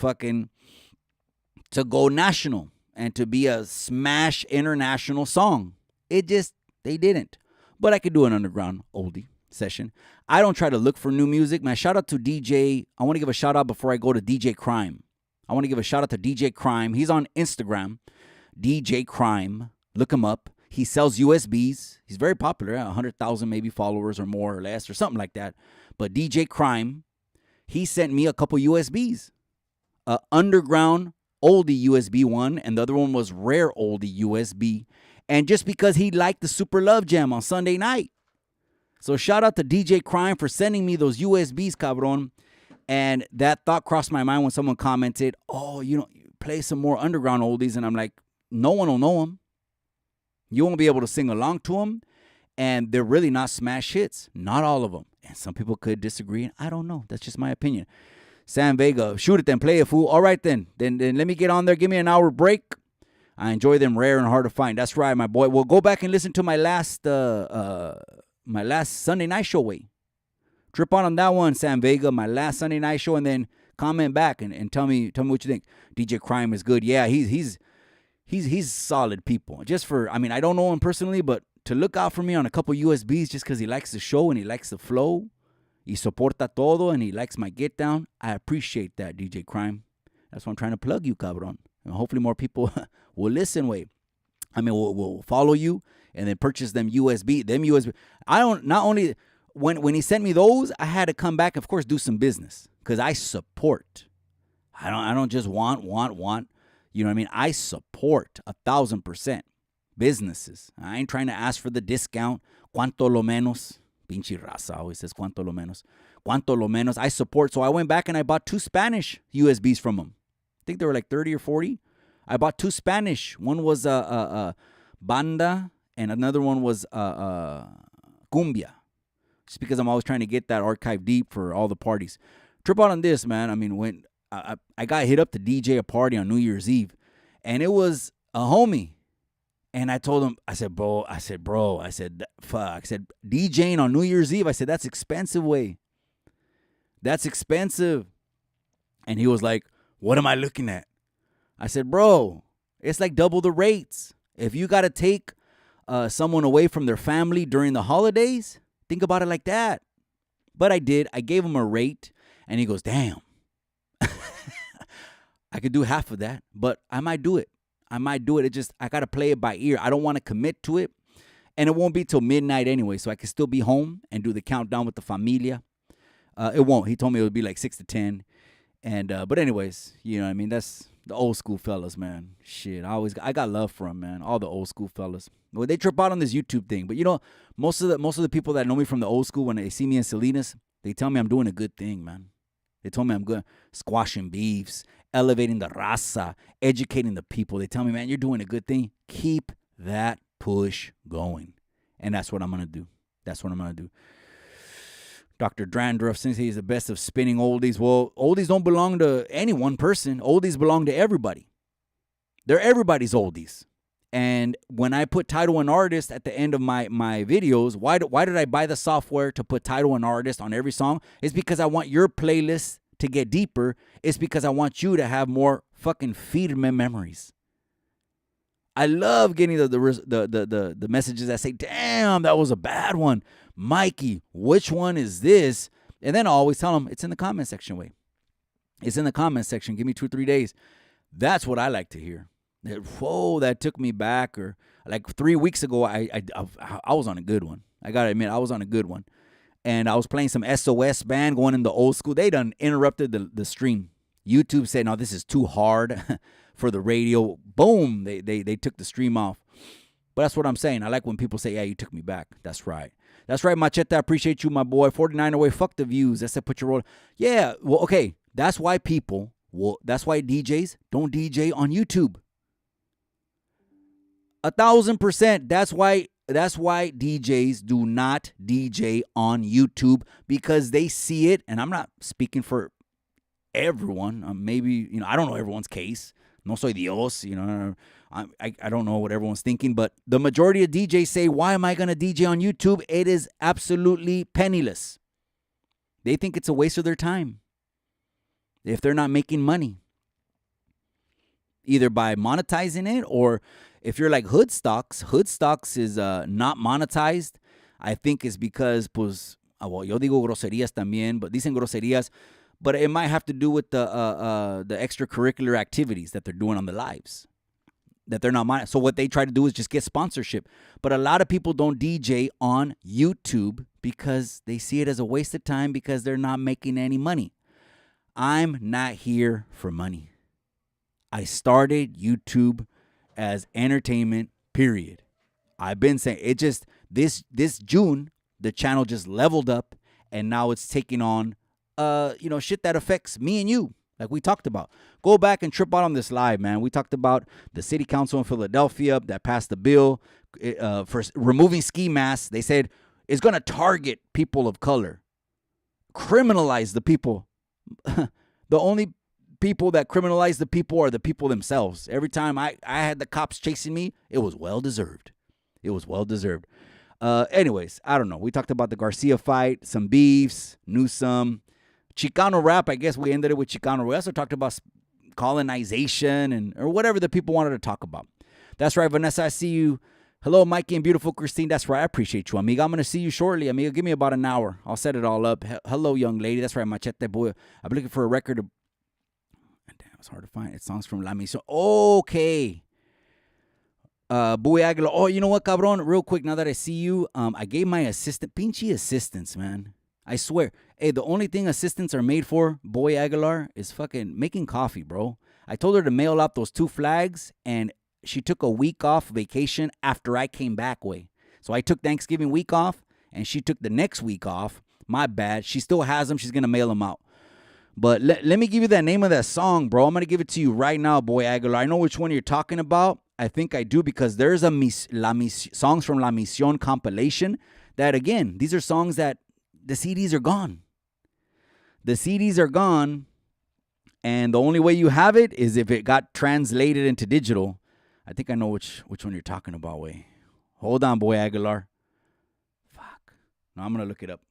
go national and to be a smash international song. They didn't. But I could do an underground oldie session. I don't try to look for new music. Man, shout out to DJ. I want to give a shout out before I go to DJ Crime. I want to give a shout out to DJ Crime. He's on Instagram. DJ Crime. Look him up. He sells USBs. He's very popular. 100,000 maybe followers or more or less or something like that. But DJ Crime, he sent me a couple USBs. Underground oldie USB one, and the other one was rare oldie USB. And just because he liked the Super Love Jam on Sunday night. So shout out to DJ Crime for sending me those USBs, cabron. And that thought crossed my mind when someone commented, oh, play some more underground oldies. And I'm like, no one will know them. You won't be able to sing along to them. And they're really not smash hits. Not all of them. And some people could disagree. And I don't know. That's just my opinion. Sam Vega, shoot it then, play it, fool. All right, then let me get on there. Give me an hour break. I enjoy them rare and hard to find. That's right, my boy. We'll go back and listen to my last Sunday night show way. Trip on that one, Sam Vega, my last Sunday night show, and then comment back and tell me what you think. DJ Crime is good. Yeah, he's solid people. Just for, I mean, I don't know him personally, but to look out for me on a couple USBs just because he likes the show and he likes the flow, y soporta todo, and he likes my get down, I appreciate that, DJ Crime. That's why I'm trying to plug you, cabron. And hopefully more people will listen, will follow you and then purchase them USB. I don't, not only, when he sent me those, I had to come back, of course, do some business because I support. I don't just want. You know what I mean? I support 1,000% businesses. I ain't trying to ask for the discount. Cuanto lo menos. Pinche raza always says cuanto lo menos. Cuanto lo menos. I support. So I went back and I bought 2 Spanish USBs from him. I think they were like 30 or 40. I bought 2 Spanish. One was banda and another one was cumbia. Just because I'm always trying to get that archive deep for all the parties. Trip out on this, man. I mean, when I got hit up to DJ a party on New Year's Eve, and it was a homie. And I told him, I said, fuck. I said, DJing on New Year's Eve. I said, that's expensive, way. That's expensive. And he was like, what am I looking at? I said, bro, it's like double the rates. If you got to take someone away from their family during the holidays, think about it like that. But I did. I gave him a rate, and he goes, damn. I could do half of that, but I might do it. It just, I got to play it by ear. I don't want to commit to it. And it won't be till midnight anyway, so I can still be home and do the countdown with the familia. It won't. He told me it would be like 6 to 10. And, but anyways, you know what I mean? That's the old school fellas, man. Shit, I got love for them, man. All the old school fellas. Well, they trip out on this YouTube thing. But, you know, most of the people that know me from the old school, when they see me in Salinas, they tell me I'm doing a good thing, man. They told me I'm good, squashing beefs, elevating the raza, educating the people. They tell me, man, you're doing a good thing. Keep that push going. And that's what I'm going to do. Dr. Drandruff, since he's the best of spinning oldies. Well, oldies don't belong to any one person. Oldies belong to everybody. They're everybody's oldies. And when I put title and artist at the end of my videos, why did I buy the software to put title and artist on every song? It's because I want your playlist to get deeper. It's because I want you to have more fucking firme memories. I love getting the messages that say, damn, that was a bad one. Mikey, which one is this? And then I always tell them, it's in the comment section, way. It's in the comment section. Give me 2 or 3 days. That's what I like to hear. Whoa, that took me back. Or like 3 weeks ago, I was on a good one. I got to admit, I was on a good one. And I was playing some SOS band going in the old school. They done interrupted the stream. YouTube said, no, this is too hard for the radio. Boom, they took the stream off. But that's what I'm saying. I like when people say, yeah, you took me back. That's right. That's right, Machete. I appreciate you, my boy. 49 away. Fuck the views. That's it. Put your roll. Yeah, well, okay. That's why that's why DJs don't DJ on YouTube. 1,000%. That's why DJs do not DJ on YouTube, because they see it, and I'm not speaking for everyone. Maybe, I don't know everyone's case. No soy Dios, I don't know what everyone's thinking, but the majority of DJs say, why am I going to DJ on YouTube? It is absolutely penniless. They think it's a waste of their time if they're not making money, either by monetizing it, or if you're like Hoodstocks is not monetized. I think it's because, yo digo groserías también, but dicen groserías, but it might have to do with the extracurricular activities that they're doing on the lives, that they're not monetized. So what they try to do is just get sponsorship. But a lot of people don't DJ on YouTube because they see it as a waste of time, because they're not making any money. I'm not here for money. I started YouTube as entertainment, period. I've been saying it. Just this June, the channel just leveled up, and now it's taking on shit that affects me and you, like we talked about. Go back and trip out on this live, man. We talked about the city council in Philadelphia that passed the bill for removing ski masks. They said it's going to target people of color, criminalize the people. The only people that criminalize the people are the people themselves. Every time I had the cops chasing me, it was well deserved. Anyways, I don't know. We talked about the Garcia fight, some beefs, knew some. Chicano rap, I guess we ended it with Chicano. We also talked about colonization or whatever the people wanted to talk about. That's right, Vanessa, I see you. Hello, Mikey and beautiful Christine. That's right, I appreciate you, amiga. I'm going to see you shortly, amiga. Give me about an hour. I'll set it all up. Hello, young lady. That's right, Machete Boy. I'm looking for a record. Damn, it's hard to find. It's songs from La Misión. Okay. Boy Aguilar. Oh, you know what, cabron? Real quick, now that I see you, I gave my assistant, pinchy assistants, man. I swear. Hey, the only thing assistants are made for, Boy Aguilar, is fucking making coffee, bro. I told her to mail out those 2 flags, and she took a week off vacation after I came back way. So I took Thanksgiving week off, and she took the next week off. My bad. She still has them. She's going to mail them out. But let me give you that name of that song, bro. I'm going to give it to you right now, Boy Aguilar. I know which one you're talking about. I think I do because there's a songs from La Misión compilation that, again, these are songs that the CDs are gone. The CDs are gone, and the only way you have it is if it got translated into digital. I think I know which one you're talking about, way. Hold on, Boy Aguilar. Fuck. No, I'm going to look it up.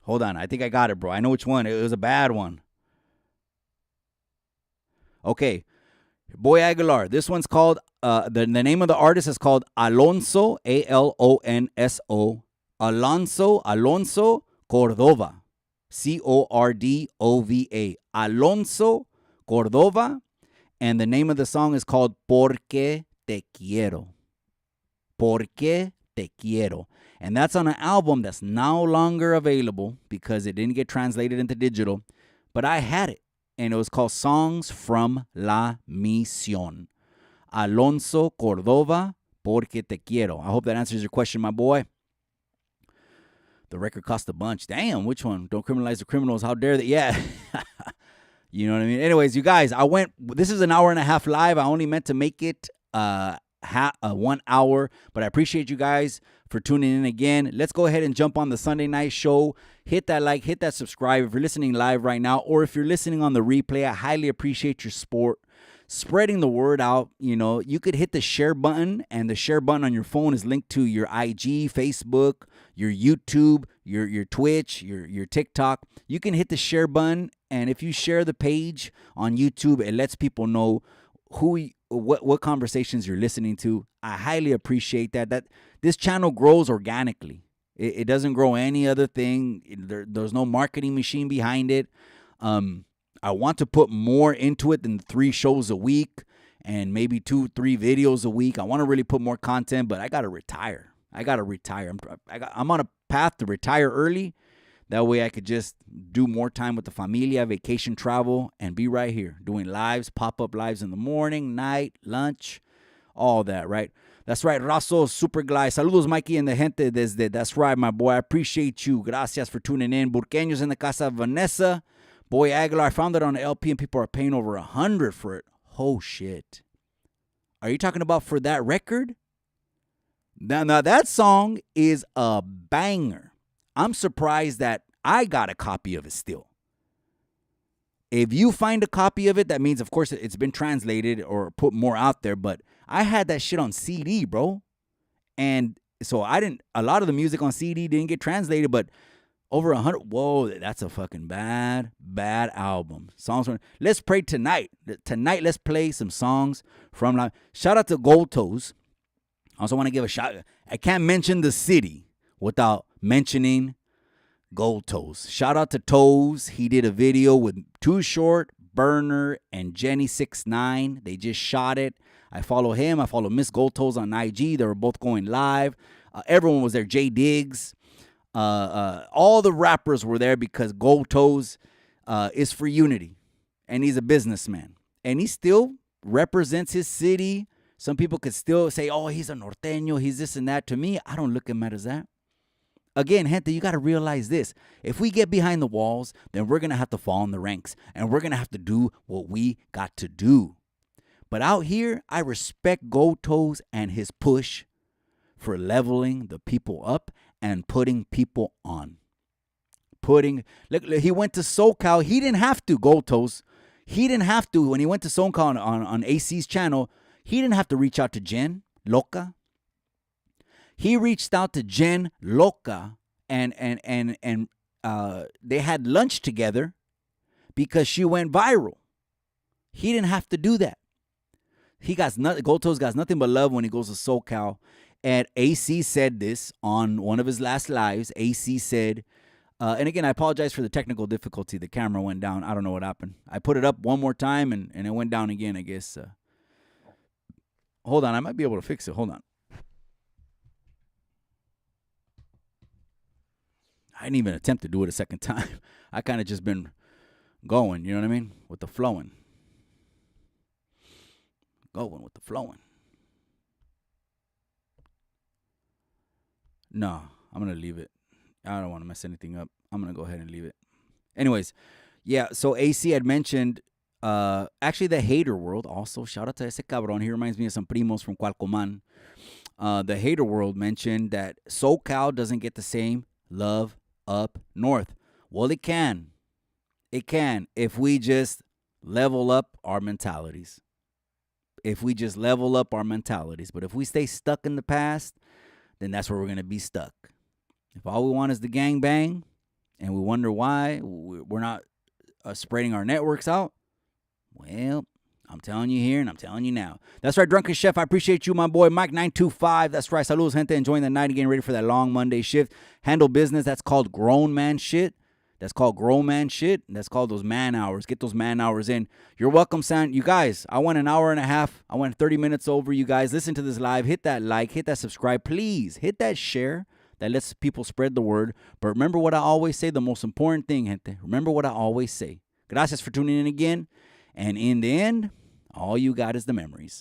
Hold on. I think I got it, bro. I know which one. It was a bad one. Okay. Boy Aguilar. This one's called, the name of the artist is called Alonso, Alonso. Alonso Cordova. Cordova. Alonso Cordova. And the name of the song is called Porque Te Quiero. Porque Te Quiero. And that's on an album that's no longer available because it didn't get translated into digital. But I had it. And it was called Songs from La Misión. Alonso Cordova, Porque Te Quiero. I hope that answers your question, my boy. The record cost a bunch. Damn, which one? Don't criminalize the criminals. How dare they? Yeah. You know what I mean? Anyways, you guys, this is an hour and a half live. I only meant to make it 1 hour, but I appreciate you guys for tuning in again. Let's go ahead and jump on the Sunday night show. Hit that like, hit that subscribe if you're listening live right now, or if you're listening on the replay. I highly appreciate your support. Spreading the word out, you could hit the share button, and the share button on your phone is linked to your IG, Facebook, your YouTube, your Twitch, your TikTok. You can hit the share button, and if you share the page on YouTube, it lets people know what conversations you're listening to. I highly appreciate that this channel grows organically. It doesn't grow any other thing. There's no marketing machine behind it. I want to put more into it than 3 shows a week and maybe 2-3 videos a week. I want to really put more content, but I got to retire. I'm on a path to retire early. That way I could just do more time with the familia, vacation travel, and be right here doing lives, pop-up lives in the morning, night, lunch, all that, right? That's right, Razo Superglide. Saludos, Mikey and the gente desde. That's right, my boy. I appreciate you. Gracias for tuning in. Burqueños in the casa, Vanessa. Boy Aguilar, I found it on an LP and people are paying over $100 for it. Oh, shit. Are you talking about for that record? Now that song is a banger. I'm surprised that I got a copy of it still. If you find a copy of it, that means, of course, it's been translated or put more out there. But I had that shit on CD, bro. And so a lot of the music on CD didn't get translated, but over 100. Whoa, that's a fucking bad album. Songs from. Let's pray tonight. Tonight, let's play some songs from. Shout out to Gold Toes. I also want to give a shout. I can't mention the city without mentioning Gold Toes. Shout out to Toes. He did a video with Too Short, Burner, and Jenny69. They just shot it. I follow him. I follow Miss Gold Toes on IG. They were both going live. Everyone was there. Jay Diggs. All the rappers were there because Gold Toes is for unity. And he's a businessman. And he still represents his city. Some people could still say, oh, he's a norteño, he's this and that. To me, I don't look at him as that. Again, gente, you got to realize this. If we get behind the walls, then we're going to have to fall in the ranks. And we're going to have to do what we got to do. But out here, I respect Gold Toes and his push for leveling the people up and putting people on. Look, he went to SoCal. He didn't have to, Gold Toes. He didn't have to. When he went to SoCal on AC's channel, he didn't have to reach out to Jen, Loca. He reached out to Jen Loca and they had lunch together because she went viral. He didn't have to do that. Goldtoes got nothing but love when he goes to SoCal. And AC said this on one of his last lives. AC said, and again, I apologize for the technical difficulty. The camera went down. I don't know what happened. I put it up one more time, and it went down again, I guess. Hold on. I might be able to fix it. Hold on. I didn't even attempt to do it a second time. I kind of just been going, you know what I mean? With the flowing. Going with the flowing. No, I'm going to leave it. I don't want to mess anything up. I'm going to go ahead and leave it. Anyways, yeah, so AC had mentioned, actually the hater world also. Shout out to ese cabrón. He reminds me of some primos from Cualcoman. The hater world mentioned that SoCal doesn't get the same love up north. Well, it can. It can if we just level up our mentalities. If we just level up our mentalities. But if we stay stuck in the past, then that's where we're going to be stuck. If all we want is the gangbang and we wonder why we're not spreading our networks out, well, I'm telling you here and I'm telling you now. That's right, Drunken Chef. I appreciate you, my boy, Mike925. That's right. Saludos, gente. Enjoying the night again, ready for that long Monday shift. Handle business. That's called grown man shit. That's called grown man shit. That's called those man hours. Get those man hours in. You're welcome, Sam. You guys, I went an hour and a half. I went 30 minutes over. You guys, listen to this live. Hit that like. Hit that subscribe. Please hit that share. That lets people spread the word. But remember what I always say, the most important thing, gente. Remember what I always say. Gracias for tuning in again. And in the end, all you got is the memories.